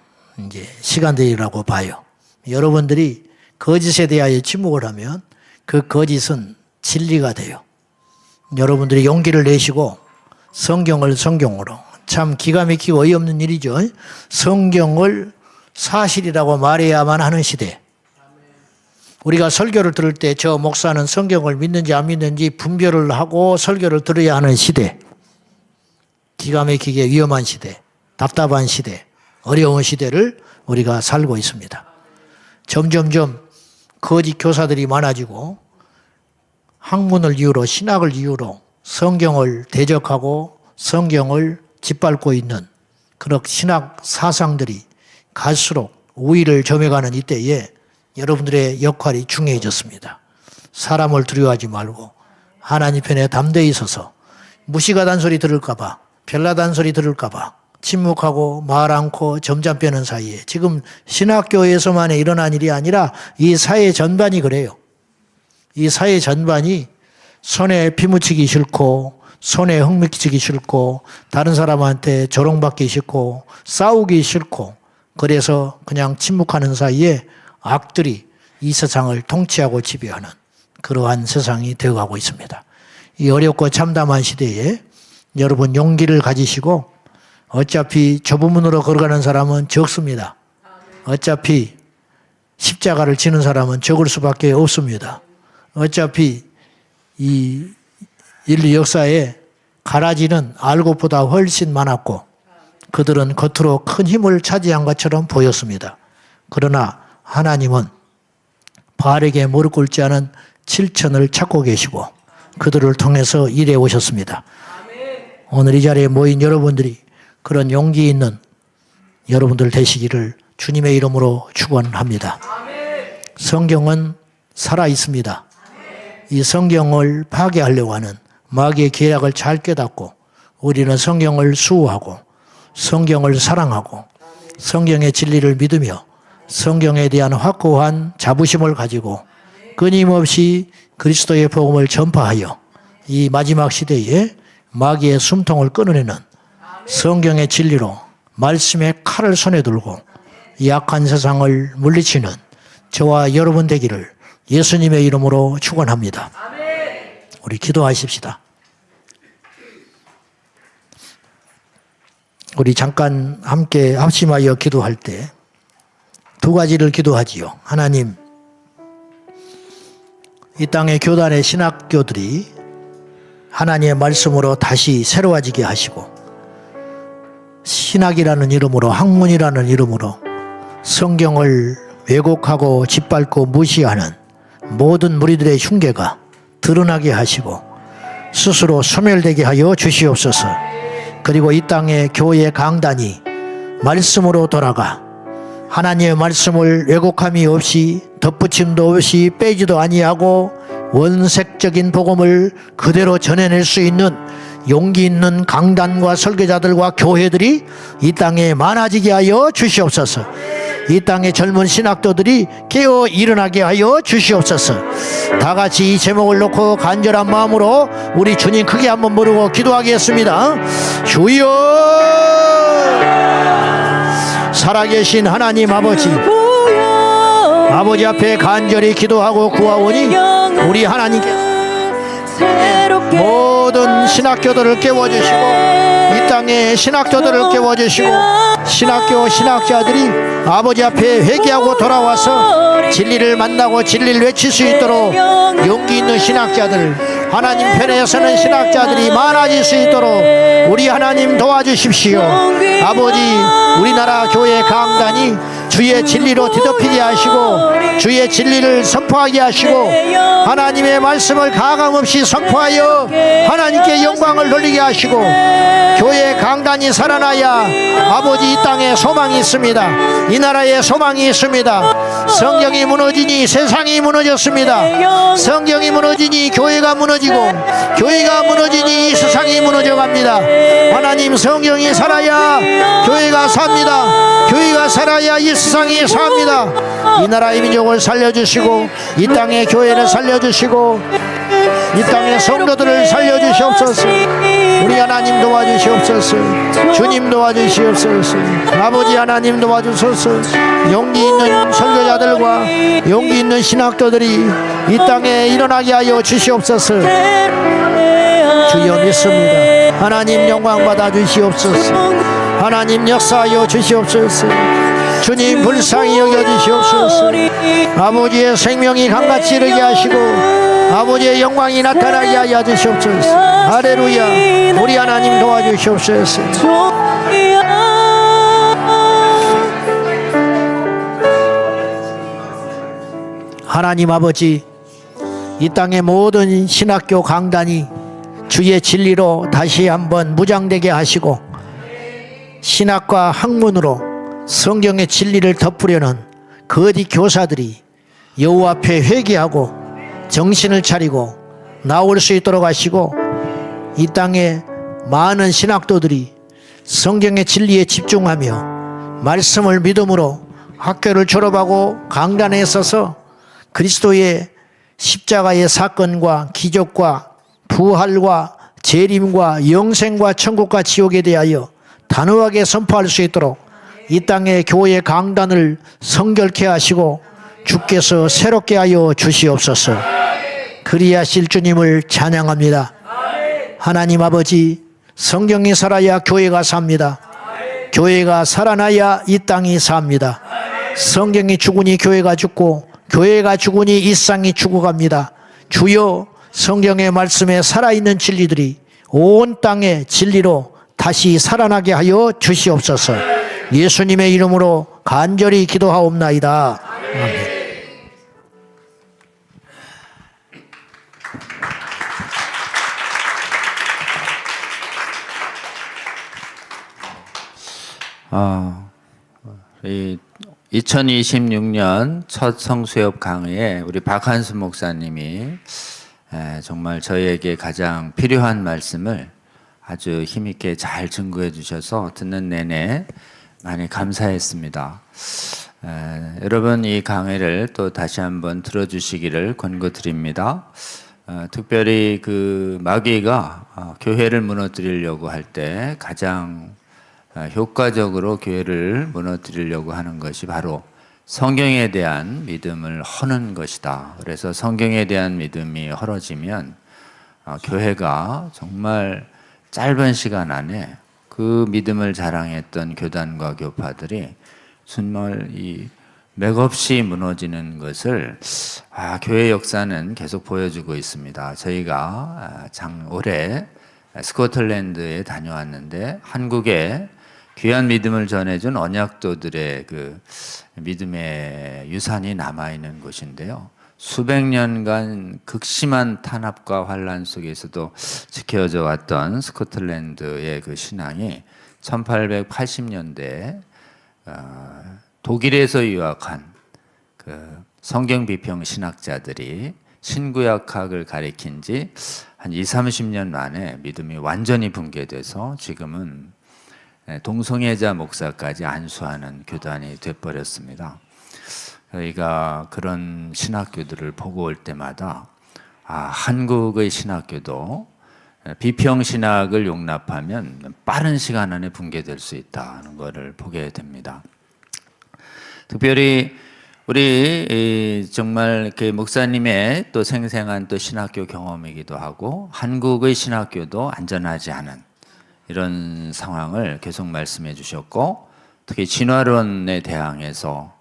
이제 시간들이라고 봐요. 여러분들이 거짓에 대하여 침묵을 하면 그 거짓은 진리가 돼요. 여러분들이 용기를 내시고 성경을 성경으로, 참 기가 막히고 어이없는 일이죠. 성경을 사실이라고 말해야만 하는 시대. 우리가 설교를 들을 때 저 목사는 성경을 믿는지 안 믿는지 분별을 하고 설교를 들어야 하는 시대. 기가 막히게 위험한 시대, 답답한 시대, 어려운 시대를 우리가 살고 있습니다. 점점점 거짓 교사들이 많아지고 학문을 이유로, 신학을 이유로 성경을 대적하고 성경을 짓밟고 있는 그런 신학 사상들이 갈수록 우위를 점해가는 이때에 여러분들의 역할이 중요해졌습니다. 사람을 두려워하지 말고 하나님 편에 담대히 서서 무시가 단소리 들을까봐, 별나단 소리 들을까봐 침묵하고 말 않고 점잠 빼는 사이에 지금 신학교에서만 일어난 일이 아니라 이 사회 전반이 그래요. 이 사회 전반이 손에 피 묻히기 싫고 손에 흙 묻히기 싫고 다른 사람한테 조롱받기 싫고 싸우기 싫고 그래서 그냥 침묵하는 사이에 악들이 이 세상을 통치하고 지배하는 그러한 세상이 되어가고 있습니다. 이 어렵고 참담한 시대에 여러분 용기를 가지시고 어차피 좁은 문으로 걸어가는 사람은 적습니다. 어차피 십자가를 지는 사람은 적을 수밖에 없습니다. 어차피 이 인류 역사에 가라지는 알곡보다 훨씬 많았고 그들은 겉으로 큰 힘을 차지한 것처럼 보였습니다. 그러나 하나님은 바알에게 무릎 꿇지 않은 7천을 찾고 계시고 그들을 통해서 일해 오셨습니다. 오늘 이 자리에 모인 여러분들이 그런 용기 있는 여러분들 되시기를 주님의 이름으로 축원합니다. 성경은 살아 있습니다. 이 성경을 파괴하려고 하는 마귀의 계략을 잘 깨닫고 우리는 성경을 수호하고 성경을 사랑하고 성경의 진리를 믿으며 성경에 대한 확고한 자부심을 가지고 끊임없이 그리스도의 복음을 전파하여 이 마지막 시대에 마귀의 숨통을 끊어내는 성경의 진리로 말씀의 칼을 손에 들고 약한 세상을 물리치는 저와 여러분 되기를 예수님의 이름으로 축원합니다. 우리 기도하십시다. 우리 잠깐 함께 합심하여 기도할 때 두 가지를 기도하지요. 하나님, 이 땅의 교단의 신학교들이 하나님의 말씀으로 다시 새로워지게 하시고 신학이라는 이름으로 학문이라는 이름으로 성경을 왜곡하고 짓밟고 무시하는 모든 무리들의 흉계가 드러나게 하시고 스스로 소멸되게 하여 주시옵소서. 그리고 이 땅의 교회 강단이 말씀으로 돌아가 하나님의 말씀을 왜곡함이 없이 덧붙임도 없이 빼지도 아니하고 원색적인 복음을 그대로 전해낼 수 있는 용기 있는 강단과 설교자들과 교회들이 이 땅에 많아지게 하여 주시옵소서. 이 땅의 젊은 신학도들이 깨어 일어나게 하여 주시옵소서. 다 같이 이 제목을 놓고 간절한 마음으로 우리 주님 크게 한번 부르고 기도하겠습니다. 주여, 살아계신 하나님 아버지, 아버지 앞에 간절히 기도하고 구하오니 우리 하나님께 모든 신학교들을 깨워주시고 이 땅의 신학교들을 깨워주시고 신학교 신학자들이 아버지 앞에 회개하고 돌아와서 진리를 만나고 진리를 외칠 수 있도록 용기 있는 신학자들, 하나님 편에 서는 신학자들이 많아질 수 있도록 우리 하나님 도와주십시오. 아버지, 우리나라 교회 강단이 주의 진리로 뒤덮이게 하시고 주의 진리를 선포하게 하시고 하나님의 말씀을 가감없이 선포하여 하나님께 영광을 돌리게 하시고 교회 강단이 살아나야 아버지 이 땅에 소망이 있습니다. 이 나라에 소망이 있습니다. 성경이 무너지니 세상이 무너졌습니다. 성경이 무너지니 교회가 무너지고 교회가 무너지니 이 세상이 무너져갑니다. 하나님, 성경이 살아야 교회가 삽니다. 교회가 살아야 이 세상이 삽니다. 이 나라의 민족을 살려주시고 이 땅의 교회를 살려주시고 이 땅의 성도들을 살려주시옵소서. 우리 하나님 도와주시옵소서. 주님 도와주시옵소서. 아버지 하나님 도와주소서. 용기 있는 설교자들과 용기 있는 신학도들이 이 땅에 일어나게 하여 주시옵소서. 주여 믿습니다. 하나님 영광 받아 주시옵소서. 하나님 역사하여 주시옵소서. 주님 불쌍히 여겨주시옵소서. 아버지의 생명이 강같이 이르게 하시고 아버지의 영광이 나타나게 하여 주시옵소서. 할렐루야. 우리 하나님 도와주시옵소서. 하나님 아버지, 이 땅의 모든 신학교 강단이 주의 진리로 다시 한번 무장되게 하시고 신학과 학문으로 성경의 진리를 덮으려는 거짓 교사들이 여호와 앞에 회개하고 정신을 차리고 나올 수 있도록 하시고 이 땅에 많은 신학도들이 성경의 진리에 집중하며 말씀을 믿음으로 학교를 졸업하고 강단에 서서 그리스도의 십자가의 사건과 기적과 부활과 재림과 영생과 천국과 지옥에 대하여 단호하게 선포할 수 있도록 이 땅의 교회 강단을 성결케 하시고 주께서 새롭게 하여 주시옵소서. 그리하실 주님을 찬양합니다. 하나님 아버지, 성경이 살아야 교회가 삽니다. 교회가 살아나야 이 땅이 삽니다. 성경이 죽으니 교회가 죽고 교회가 죽으니 이 땅이 죽어갑니다. 주여, 성경의 말씀에 살아있는 진리들이 온 땅의 진리로 다시 살아나게 하여 주시옵소서. 예수님의 이름으로 간절히 기도하옵나이다. 아멘. 이 2026년 첫 성수협 강의에 우리 박한수 목사님이 정말 저희에게 가장 필요한 말씀을 아주 힘있게 잘 증거해 주셔서 듣는 내내 많이 감사했습니다. 여러분, 이 강의를 또 다시 한번 들어주시기를 권고드립니다. 특별히 그 마귀가 교회를 무너뜨리려고 할 때 가장 효과적으로 교회를 무너뜨리려고 하는 것이 바로 성경에 대한 믿음을 허는 것이다. 그래서 성경에 대한 믿음이 헐어지면 교회가 정말 짧은 시간 안에 그 믿음을 자랑했던 교단과 교파들이 정말 이 맥없이 무너지는 것을 교회 역사는 계속 보여주고 있습니다. 저희가 올해 스코틀랜드에 다녀왔는데 한국에 귀한 믿음을 전해준 언약도들의 그 믿음의 유산이 남아있는 곳인데요. 수백 년간 극심한 탄압과 환란 속에서도 지켜져 왔던 스코틀랜드의 그 신앙이 1880년대에 독일에서 유학한 그 성경 비평 신학자들이 신구약학을 가리킨 지 한 20-30년 만에 믿음이 완전히 붕괴돼서 지금은 동성애자 목사까지 안수하는 교단이 돼버렸습니다. 저희가 그런 신학교들을 보고 올 때마다 한국의 신학교도 비평 신학을 용납하면 빠른 시간 안에 붕괴될 수 있다는 것을 보게 됩니다. 특별히 우리 정말 그 목사님의 또 생생한 또 신학교 경험이기도 하고 한국의 신학교도 안전하지 않은 이런 상황을 계속 말씀해 주셨고, 특히 진화론에 대항해서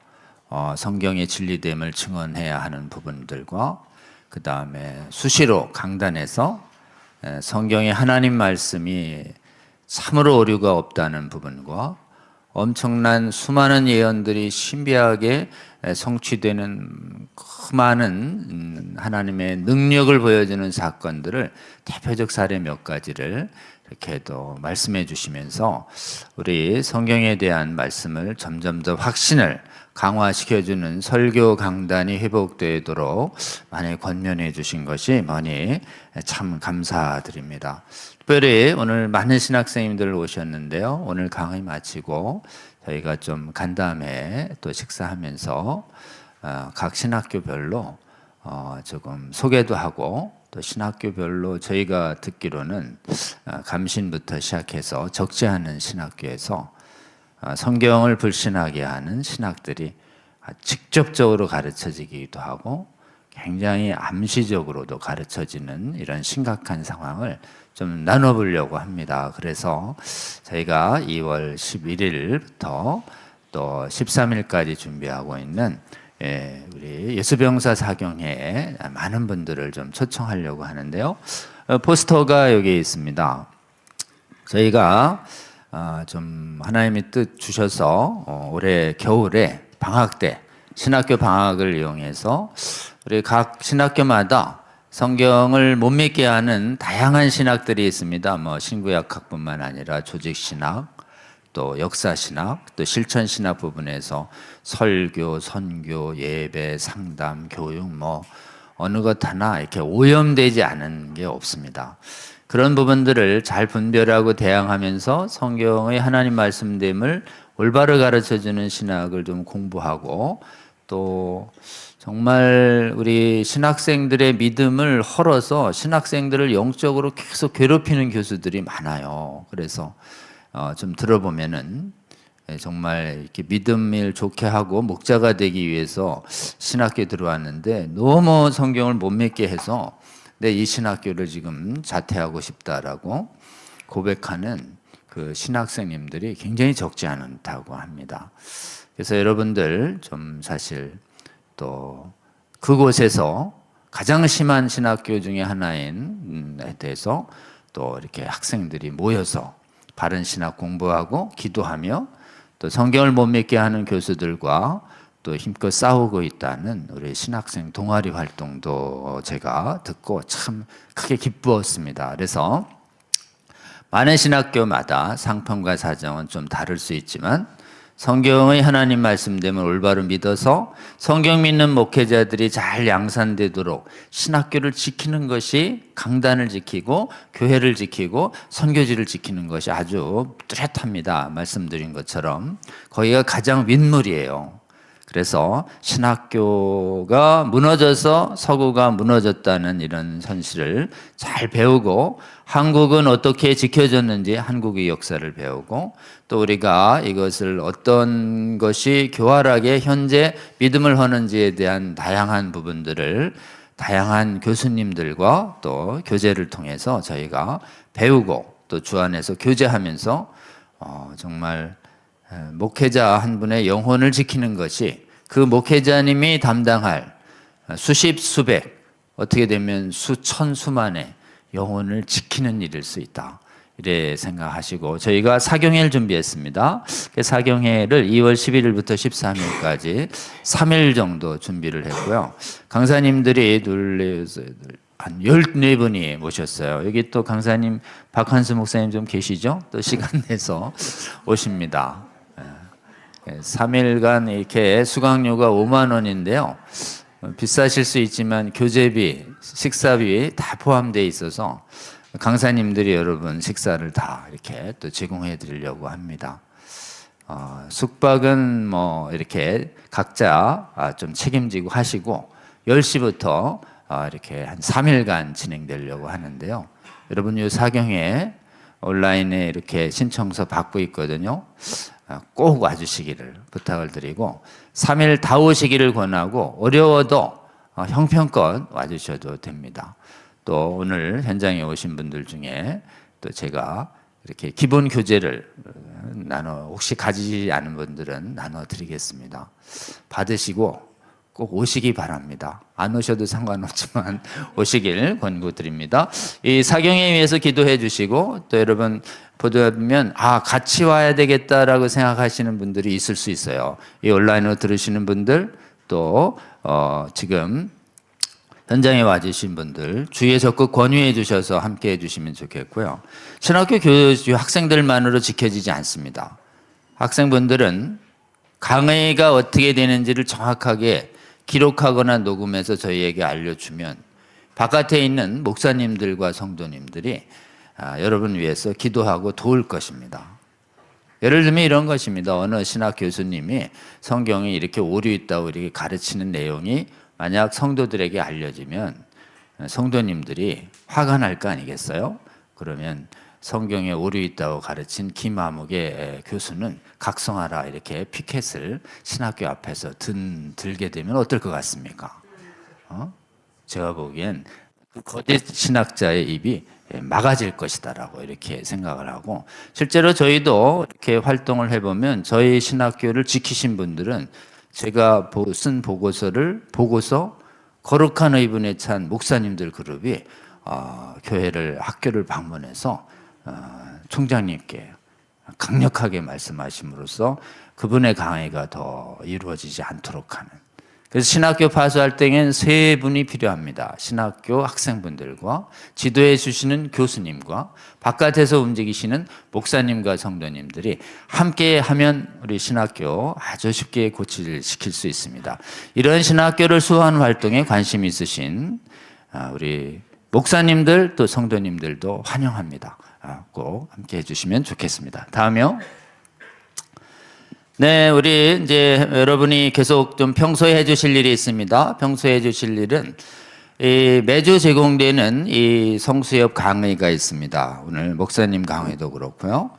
성경의 진리됨을 증언해야 하는 부분들과 그 다음에 수시로 강단에서 성경의 하나님 말씀이 참으로 오류가 없다는 부분과 엄청난 수많은 예언들이 신비하게 성취되는 많은 하나님의 능력을 보여주는 사건들을 대표적 사례 몇 가지를 이렇게 또 말씀해 주시면서 우리 성경에 대한 말씀을 점점 더 확신을 강화시켜주는 설교 강단이 회복되도록 많이 권면해 주신 것이 뭐니 참 감사드립니다. 특별히 오늘 많은 신학생님들 오셨는데요. 오늘 강의 마치고 저희가 좀 간 다음에 또 식사하면서 각 신학교별로 조금 소개도 하고 또 신학교별로 저희가 듣기로는 감신부터 시작해서 적지 않은 신학교에서 성경을 불신하게 하는 신학들이 직접적으로 가르쳐지기도 하고 굉장히 암시적으로도 가르쳐지는 이런 심각한 상황을 좀 나눠보려고 합니다. 그래서 저희가 2월 11일부터 또 13일까지 준비하고 있는 우리 예수병사 사경회에 많은 분들을 좀 초청하려고 하는데요. 포스터가 여기 있습니다. 저희가 좀 하나님의 뜻 주셔서 올해 겨울에 방학 때 신학교 방학을 이용해서 우리 각 신학교마다 성경을 못 믿게 하는 다양한 신학들이 있습니다. 뭐 신구약학뿐만 아니라 조직신학, 또 역사신학, 또 실천신학 부분에서 설교, 선교, 예배, 상담, 교육, 뭐 어느 것 하나 이렇게 오염되지 않은 게 없습니다. 그런 부분들을 잘 분별하고 대항하면서 성경의 하나님 말씀됨을 올바로 가르쳐주는 신학을 좀 공부하고, 또 정말 우리 신학생들의 믿음을 헐어서 신학생들을 영적으로 계속 괴롭히는 교수들이 많아요. 그래서 좀 들어보면은 정말 이렇게 믿음을 좋게 하고 목자가 되기 위해서 신학교에 들어왔는데 너무 성경을 못 믿게 해서 내 이 신학교를 지금 자퇴하고 싶다라고 고백하는 그 신학생님들이 굉장히 적지 않다고 합니다. 그래서 여러분들 좀 사실 또 그곳에서 가장 심한 신학교 중에 하나인 에 대해서 또 이렇게 학생들이 모여서 바른 신학 공부하고 기도하며 또 성경을 못 믿게 하는 교수들과 또 힘껏 싸우고 있다는 우리 신학생 동아리 활동도 제가 듣고 참 크게 기쁘었습니다. 그래서 많은 신학교마다 상품과 사정은 좀 다를 수 있지만 성경의 하나님 말씀됨을 올바로 믿어서 성경 믿는 목회자들이 잘 양산되도록 신학교를 지키는 것이, 강단을 지키고 교회를 지키고 선교지를 지키는 것이 아주 뚜렷합니다. 말씀드린 것처럼 거기가 가장 윗물이에요. 그래서 신학교가 무너져서 서구가 무너졌다는 이런 현실을 잘 배우고, 한국은 어떻게 지켜졌는지 한국의 역사를 배우고, 또 우리가 이것을 어떤 것이 교활하게 현재 믿음을 하는지에 대한 다양한 부분들을 다양한 교수님들과 또 교제를 통해서 저희가 배우고, 또 주 안에서 교제하면서 정말 목회자 한 분의 영혼을 지키는 것이 그 목회자님이 담당할 수십, 수백, 어떻게 되면 수천, 수만의 영혼을 지키는 일일 수 있다. 이래 생각하시고 저희가 사경회를 준비했습니다. 사경회를 2월 11일부터 13일까지 3일 정도 준비를 했고요. 강사님들이 한 14분이 모셨어요. 여기 또 강사님 박한수 목사님 좀 계시죠? 또 시간 내서 오십니다. 3일간 이렇게 수강료가 5만 원인데요. 비싸실 수 있지만 교재비, 식사비 다 포함되어 있어서 강사님들이 여러분 식사를 다 이렇게 또 제공해 드리려고 합니다. 숙박은 뭐 이렇게 각자 좀 책임지고 하시고 10시부터 이렇게 한 3일간 진행되려고 하는데요. 여러분 이 사경회 온라인에 이렇게 신청서 받고 있거든요. 꼭 와주시기를 부탁을 드리고 3일 다 오시기를 권하고 어려워도 형편껏 와주셔도 됩니다. 또 오늘 현장에 오신 분들 중에 또 제가 이렇게 기본 교재를 혹시 가지지 않은 분들은 나눠드리겠습니다. 받으시고 꼭 오시기 바랍니다. 안 오셔도 상관없지만 오시길 권고드립니다. 이 사경에 위해서 기도해 주시고, 또 여러분 보다 보면 같이 와야 되겠다라고 생각하시는 분들이 있을 수 있어요. 이 온라인으로 들으시는 분들, 또 지금 현장에 와주신 분들 주위에 적극 권유해 주셔서 함께 해주시면 좋겠고요. 신학교 교주 학생들만으로 지켜지지 않습니다. 학생분들은 강의가 어떻게 되는지를 정확하게 기록하거나 녹음해서 저희에게 알려주면 바깥에 있는 목사님들과 성도님들이 여러분 위해서 기도하고 도울 것입니다. 예를 들면 이런 것입니다. 어느 신학 교수님이 성경이 이렇게 오류 있다고 이렇게 가르치는 내용이 만약 성도들에게 알려지면 성도님들이 화가 날 거 아니겠어요? 그러면 성경에 오류 있다고 가르친 김아묵의 교수는 각성하라 이렇게 피켓을 신학교 앞에서 들게 되면 어떨 것 같습니까? 제가 보기엔 그 거짓 신학자의 입이 막아질 것이다라고 이렇게 생각을 하고, 실제로 저희도 이렇게 활동을 해보면 저희 신학교를 지키신 분들은 제가 쓴 보고서 거룩한 의분에 찬 목사님들 그룹이 학교를 방문해서 총장님께 강력하게 말씀하심으로써 그분의 강의가 더 이루어지지 않도록 하는 그래서 신학교 파수할 때는 세 분이 필요합니다. 신학교 학생분들과 지도해 주시는 교수님과 바깥에서 움직이시는 목사님과 성도님들이 함께 하면 우리 신학교 아주 쉽게 고치시킬 수 있습니다. 이런 신학교를 수호하는 활동에 관심 있으신 우리 목사님들 또 성도님들도 환영합니다. 꼭 함께 해주시면 좋겠습니다. 다음이요. 네, 우리 이제 여러분이 계속 좀 평소에 해주실 일이 있습니다. 평소에 해주실 일은 이 매주 제공되는 이 성수협 강의가 있습니다. 오늘 목사님 강의도 그렇고요.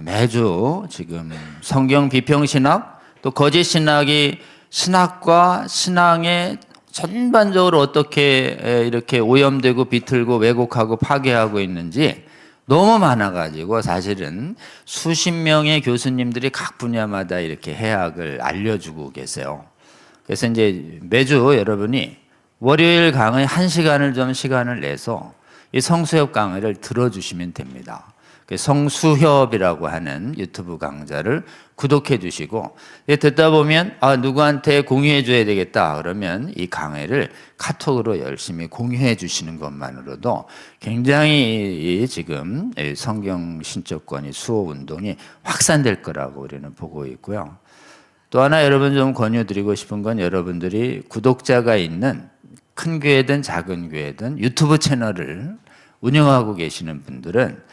매주 지금 성경 비평신학 또 거짓신학이 신학과 신앙에 전반적으로 어떻게 이렇게 오염되고 비틀고 왜곡하고 파괴하고 있는지 너무 많아가지고 사실은 수십 명의 교수님들이 각 분야마다 이렇게 해학을 알려주고 계세요. 그래서 이제 매주 여러분이 월요일 강의 1시간을 좀 시간을 내서 이 성수협 강의를 들어주시면 됩니다. 성수협이라고 하는 유튜브 강좌를 구독해 주시고 듣다 보면 누구한테 공유해 줘야 되겠다 그러면 이 강의를 카톡으로 열심히 공유해 주시는 것만으로도 굉장히 지금 성경 신적권의 수호 운동이 확산될 거라고 우리는 보고 있고요. 또 하나 여러분 좀 권유드리고 싶은 건 여러분들이 구독자가 있는 큰 교회든 작은 교회든 유튜브 채널을 운영하고 계시는 분들은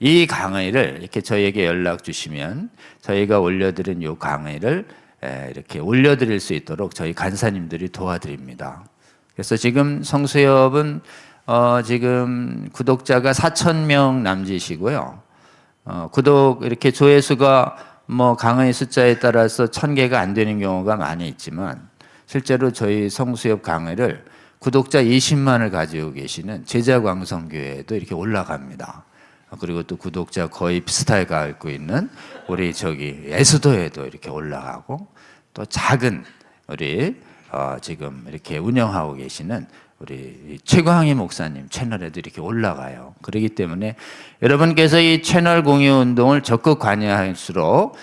이 강의를 이렇게 저희에게 연락 주시면 저희가 올려드린 이 강의를 이렇게 올려드릴 수 있도록 저희 간사님들이 도와드립니다. 그래서 지금 성수협은 지금 구독자가 4,000명 남짓이고요. 구독 이렇게 조회수가 뭐 강의 숫자에 따라서 1,000개가 안 되는 경우가 많이 있지만 실제로 저희 성수협 강의를 구독자 20만을 가지고 계시는 제자광성교회에도 이렇게 올라갑니다. 그리고 또 구독자 거의 비슷하게 갖고 있는 우리 에스도에도 이렇게 올라가고 또 작은 우리 지금 이렇게 운영하고 계시는 우리 최광희 목사님 채널에도 이렇게 올라가요. 그렇기 때문에 여러분께서 이 채널 공유 운동을 적극 관여할수록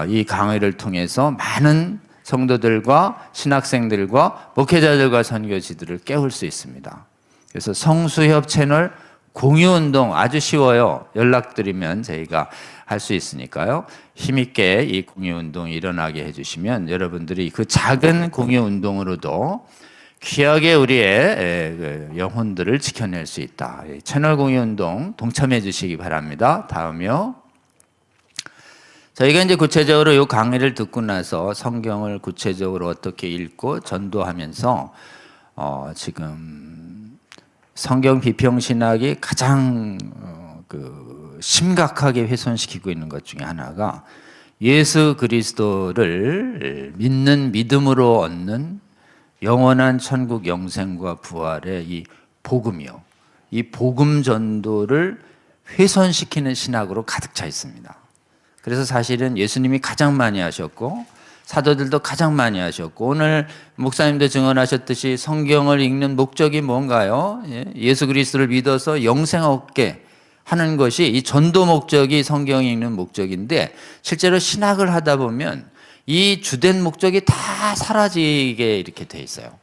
이 강의를 통해서 많은 성도들과 신학생들과 목회자들과 선교지들을 깨울 수 있습니다. 그래서 성수협 채널 공유운동 아주 쉬워요. 연락드리면 저희가 할 수 있으니까요. 힘있게 이 공유운동이 일어나게 해주시면 여러분들이 그 작은 공유운동으로도 귀하게 우리의 영혼들을 지켜낼 수 있다. 채널 공유운동 동참해 주시기 바랍니다. 다음이요. 저희가 이제 구체적으로 이 강의를 듣고 나서 성경을 구체적으로 어떻게 읽고 전도하면서 지금 성경 비평신학이 가장 심각하게 훼손시키고 있는 것 중에 하나가 예수 그리스도를 믿는 믿음으로 얻는 영원한 천국 영생과 부활의 이 복음이요. 이 복음 전도를 훼손시키는 신학으로 가득 차 있습니다. 그래서 사실은 예수님이 가장 많이 하셨고 사도들도 가장 많이 하셨고 오늘 목사님도 증언하셨듯이 성경을 읽는 목적이 뭔가요? 예수 그리스도를 믿어서 영생 얻게 하는 것이 이 전도 목적이 성경 읽는 목적인데 실제로 신학을 하다 보면 이 주된 목적이 다 사라지게 이렇게 돼 있어요.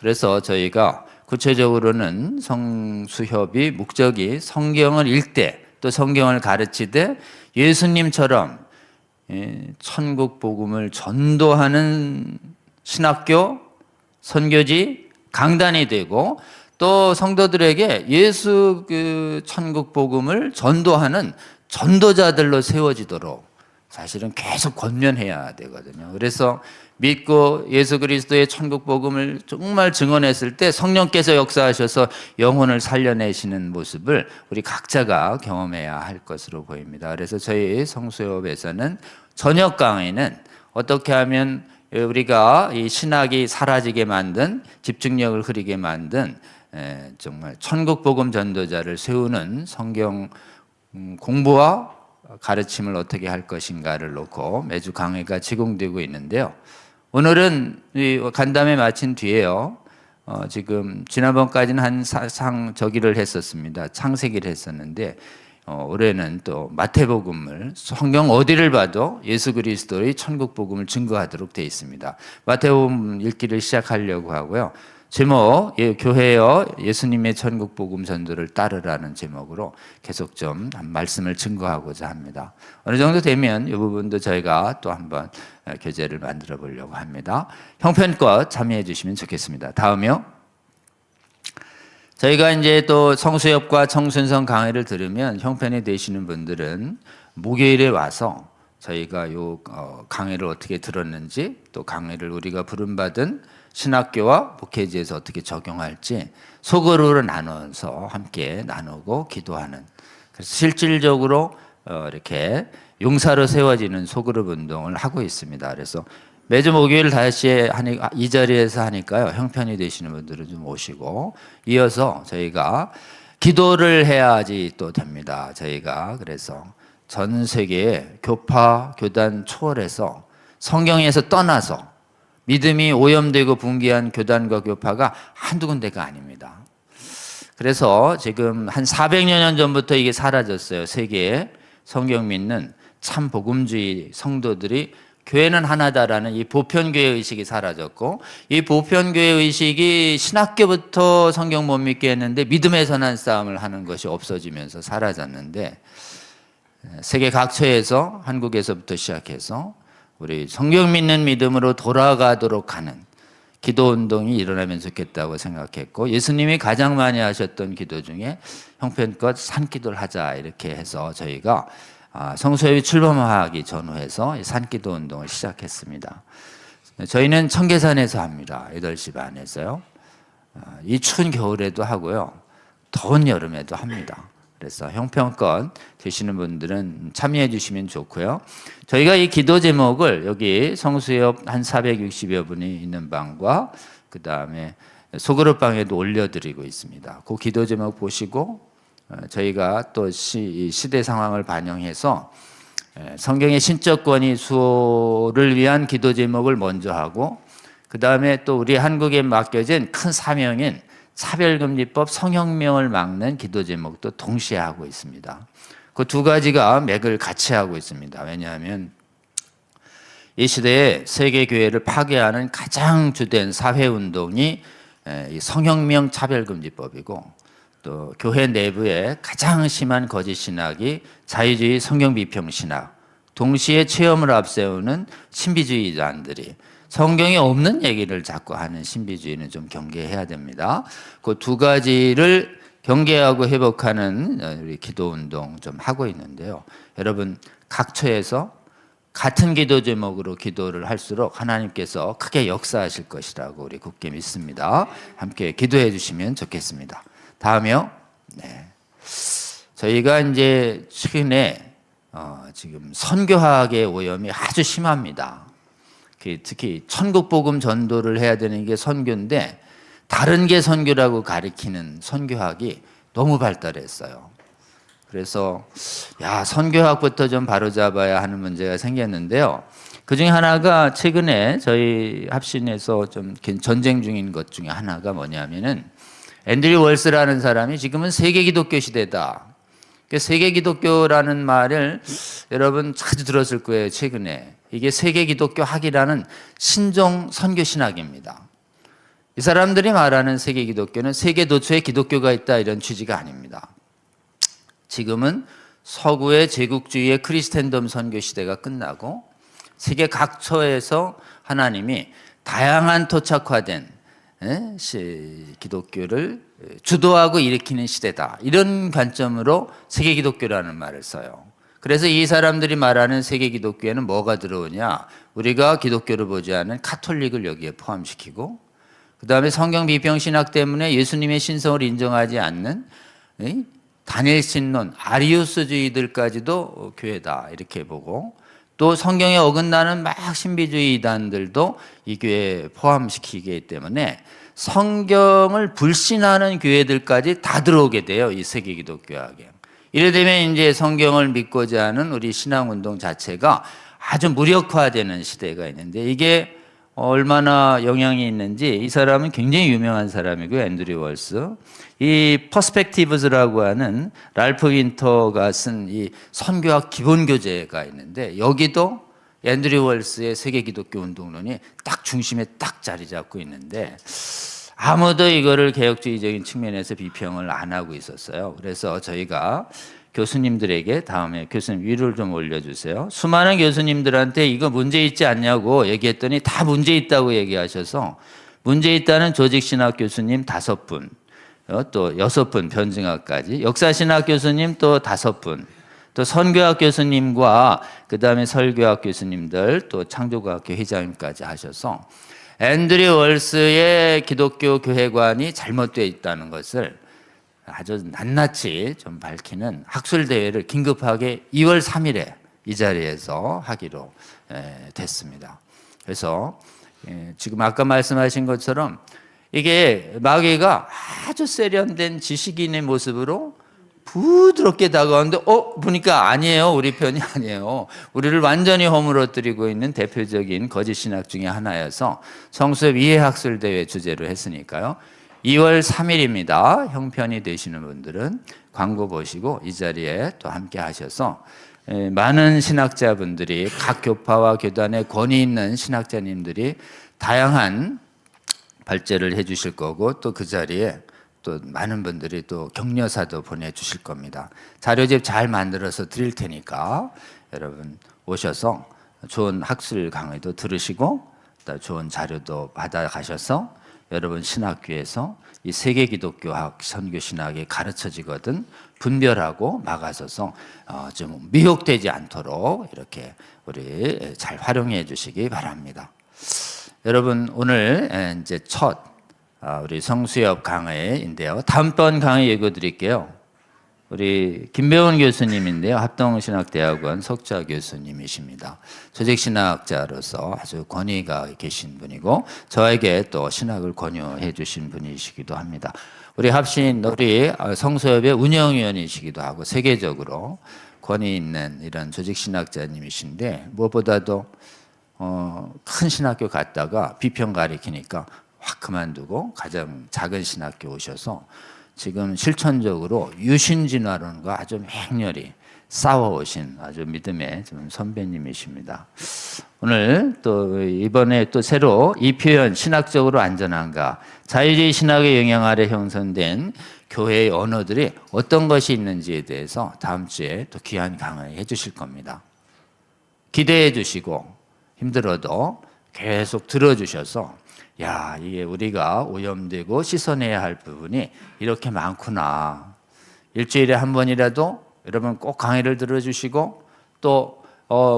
그래서 저희가 구체적으로는 성수협이 목적이 성경을 읽되 또 성경을 가르치되 예수님처럼 천국 복음을 전도하는 신학교, 선교지, 강단이 되고 또 성도들에게 예수 천국 복음을 전도하는 전도자들로 세워지도록 사실은 계속 권면해야 되거든요. 그래서 믿고 예수 그리스도의 천국 복음을 정말 증언했을 때 성령께서 역사하셔서 영혼을 살려내시는 모습을 우리 각자가 경험해야 할 것으로 보입니다. 그래서 저희 성수협에서는 저녁 강의는 어떻게 하면 우리가 이 신학이 사라지게 만든 집중력을 흐리게 만든 정말 천국 복음 전도자를 세우는 성경 공부와 가르침을 어떻게 할 것인가를 놓고 매주 강의가 제공되고 있는데요. 오늘은 간담회 마친 뒤에요. 지금 지난번까지는 저기를 했었습니다. 창세기를 했었는데 올해는 또 마태복음을 성경 어디를 봐도 예수 그리스도의 천국 복음을 증거하도록 되어 있습니다. 마태복음 읽기를 시작하려고 하고요. 제목 교회여 예수님의 천국 복음 전도를 따르라는 제목으로 계속 좀 말씀을 증거하고자 합니다. 어느 정도 되면 이 부분도 저희가 또 한번 교재를 만들어 보려고 합니다. 형편껏 참여해 주시면 좋겠습니다. 다음이요. 저희가 이제 또 성수협과 청순성 강의를 들으면 형편이 되시는 분들은 목요일에 와서 저희가 요 강의를 어떻게 들었는지, 또 강의를 우리가 부름받은 신학교와 목회지에서 어떻게 적용할지 소그룹으로 나눠서 함께 나누고 기도하는, 그래서 실질적으로 이렇게 용사로 세워지는 소그룹 운동을 하고 있습니다. 그래서 매주 목요일 5시에 이 자리에서 하니까요, 형편이 되시는 분들은 좀 오시고, 이어서 저희가 기도를 해야지 또 됩니다. 저희가 그래서 전 세계의 교파, 교단 초월해서 성경에서 떠나서 믿음이 오염되고 붕괴한 교단과 교파가 한두 군데가 아닙니다. 그래서 지금 한 400여 년 전부터 이게 사라졌어요. 세계에 성경 믿는 참 복음주의 성도들이 교회는 하나다라는 이 보편교회 의식이 사라졌고, 이 보편교회 의식이 신학교부터 성경 못 믿게 했는데 믿음의 선한 싸움을 하는 것이 없어지면서 사라졌는데, 세계 각처에서 한국에서부터 시작해서 우리 성경 믿는 믿음으로 돌아가도록 하는 기도운동이 일어나면 좋겠다고 생각했고, 예수님이 가장 많이 하셨던 기도 중에 형편껏 산기도를 하자 이렇게 해서 저희가 성수협이 출범하기 전후해서 산기도 운동을 시작했습니다. 저희는 청계산에서 합니다. 8시 반에서요. 이 추운 겨울에도 하고요, 더운 여름에도 합니다. 그래서 형편껏 되시는 분들은 참여해 주시면 좋고요. 저희가 이 기도 제목을 여기 성수협 한 460여 분이 있는 방과 그 다음에 소그룹 방에도 올려드리고 있습니다. 그 기도 제목 보시고 저희가 또 시대 상황을 반영해서 성경의 신적 권위 수호를 위한 기도 제목을 먼저 하고, 그 다음에 또 우리 한국에 맡겨진 큰 사명인 차별금지법 성혁명을 막는 기도 제목도 동시에 하고 있습니다. 그 두 가지가 맥을 같이 하고 있습니다. 왜냐하면 이 시대에 세계 교회를 파괴하는 가장 주된 사회 운동이 성혁명 차별금지법이고, 또 교회 내부에 가장 심한 거짓 신학이 자유주의 성경 비평 신학, 동시에 체험을 앞세우는 신비주의자들이 성경에 없는 얘기를 자꾸 하는 신비주의는 좀 경계해야 됩니다. 그 두 가지를 경계하고 회복하는 우리 기도 운동 좀 하고 있는데요. 여러분 각처에서 같은 기도 제목으로 기도를 할수록 하나님께서 크게 역사하실 것이라고 우리 굳게 믿습니다. 함께 기도해 주시면 좋겠습니다. 다음이요. 네. 저희가 이제 최근에 지금 선교학의 오염이 아주 심합니다. 특히 천국 복음 전도를 해야 되는 게 선교인데 다른 게 선교라고 가리키는 선교학이 너무 발달했어요. 그래서 선교학부터 좀 바로잡아야 하는 문제가 생겼는데요. 그 중에 하나가 최근에 저희 합신에서 좀 전쟁 중인 것 중에 하나가 뭐냐면은, 앤드류 월스라는 사람이 지금은 세계 기독교 시대다. 세계 기독교라는 말을 여러분 자주 들었을 거예요. 최근에 이게 세계 기독교 학이라는 신종 선교 신학입니다. 이 사람들이 말하는 세계 기독교는 세계 도처에 기독교가 있다 이런 취지가 아닙니다. 지금은 서구의 제국주의의 크리스텐덤 선교 시대가 끝나고 세계 각처에서 하나님이 다양한 토착화된 기독교를 주도하고 일으키는 시대다. 이런 관점으로 세계 기독교라는 말을 써요. 그래서 이 사람들이 말하는 세계 기독교에는 뭐가 들어오냐? 우리가 기독교를 보지 않은 카톨릭을 여기에 포함시키고, 그 다음에 성경 비평 신학 때문에 예수님의 신성을 인정하지 않는 단일 신론, 아리우스주의들까지도 교회다 이렇게 보고, 또 성경에 어긋나는 막 신비주의 이단들도 이 교회에 포함시키기 때문에 성경을 불신하는 교회들까지 다 들어오게 돼요. 이 세계 기독교학에. 이래 되면 이제 성경을 믿고자 하는 우리 신앙운동 자체가 아주 무력화되는 시대가 있는데, 이게 얼마나 영향이 있는지. 이 사람은 굉장히 유명한 사람이고요. 앤드류 월스. 이 퍼스펙티브즈라고 하는 랄프 윈터가 쓴 이 선교학 기본교재가 있는데 여기도 앤드류 월스의 세계 기독교 운동론이 딱 중심에 딱 자리 잡고 있는데 아무도 이거를 개혁주의적인 측면에서 비평을 안 하고 있었어요. 그래서 저희가 교수님들에게 다음에 교수님 위를 좀 올려주세요. 수많은 교수님들한테 이거 문제 있지 않냐고 얘기했더니 다 문제 있다고 얘기하셔서 문제 있다는 조직신학 교수님 5분, 또 6분 변증학까지, 역사신학 교수님 또 5분, 또 선교학 교수님과 그 다음에 설교학 교수님들, 또 창조과학교 회장님까지 하셔서 앤드류 월스의 기독교 교회관이 잘못되어 있다는 것을 아주 낱낱이 좀 밝히는 학술대회를 긴급하게 2월 3일에 이 자리에서 하기로 됐습니다. 그래서 지금 아까 말씀하신 것처럼 이게 마귀가 아주 세련된 지식인의 모습으로 부드럽게 다가오는데 보니까 아니에요. 우리 편이 아니에요. 우리를 완전히 허물어뜨리고 있는 대표적인 거짓 신학 중에 하나여서 성수협 이해학술대회 주제로 했으니까요. 2월 3일입니다. 형편이 되시는 분들은 광고 보시고 이 자리에 또 함께 하셔서 많은 신학자분들이 각 교파와 교단의 권위 있는 신학자님들이 다양한 발제를 해 주실 거고 또 그 자리에 또 많은 분들이 또 격려사도 보내주실 겁니다. 자료집 잘 만들어서 드릴 테니까 여러분 오셔서 좋은 학술 강의도 들으시고 또 좋은 자료도 받아가셔서 여러분 신학교에서 이 세계 기독교학, 선교 신학이 가르쳐지거든 분별하고 막아서서 좀 미혹되지 않도록 이렇게 우리 잘 활용해 주시기 바랍니다. 여러분 오늘 이제 첫 우리 성수협 강의인데요. 다음번 강의 예고 드릴게요. 우리 김배원 교수님인데요. 합동신학대학원 석좌 교수님이십니다. 조직신학자로서 아주 권위가 계신 분이고 저에게 또 신학을 권유해 주신 분이시기도 합니다. 우리 성수협의 운영위원이시기도 하고 세계적으로 권위 있는 이런 조직신학자님이신데 무엇보다도 큰 신학교 갔다가 비평 가리키니까 확 그만두고 가장 작은 신학교 오셔서 지금 실천적으로 유신진화론과 아주 맹렬히 싸워오신 아주 믿음의 좀 선배님이십니다. 오늘 또 이번에 또 새로 이 표현 신학적으로 안전한가 자유주의 신학의 영향 아래 형성된 교회의 언어들이 어떤 것이 있는지에 대해서 다음 주에 또 귀한 강의 해 주실 겁니다. 기대해 주시고 힘들어도 계속 들어주셔서 야, 이게 우리가 오염되고 씻어내야 할 부분이 이렇게 많구나. 일주일에 한 번이라도 여러분 꼭 강의를 들어주시고 또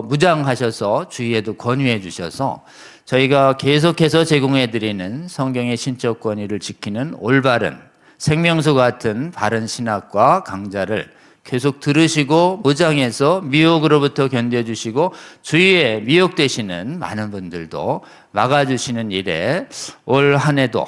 무장하셔서 주위에도 권유해 주셔서 저희가 계속해서 제공해 드리는 성경의 신적 권위를 지키는 올바른 생명수 같은 바른 신학과 강좌를 계속 들으시고 무장해서 미혹으로부터 견뎌주시고 주위에 미혹되시는 많은 분들도 막아주시는 일에 올 한 해도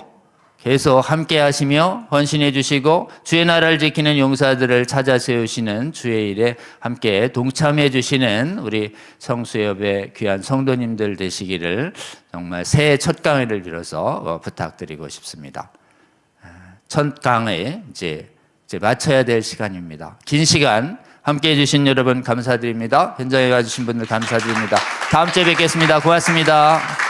계속 함께 하시며 헌신해 주시고 주의 나라를 지키는 용사들을 찾아 세우시는 주의 일에 함께 동참해 주시는 우리 성수협의 귀한 성도님들 되시기를 정말 새해 첫 강의를 빌어서 부탁드리고 싶습니다. 첫 강의 이제 마쳐야 될 시간입니다. 긴 시간 함께해 주신 여러분 감사드립니다. 현장에 와주신 분들 감사드립니다. 다음 주에 뵙겠습니다. 고맙습니다.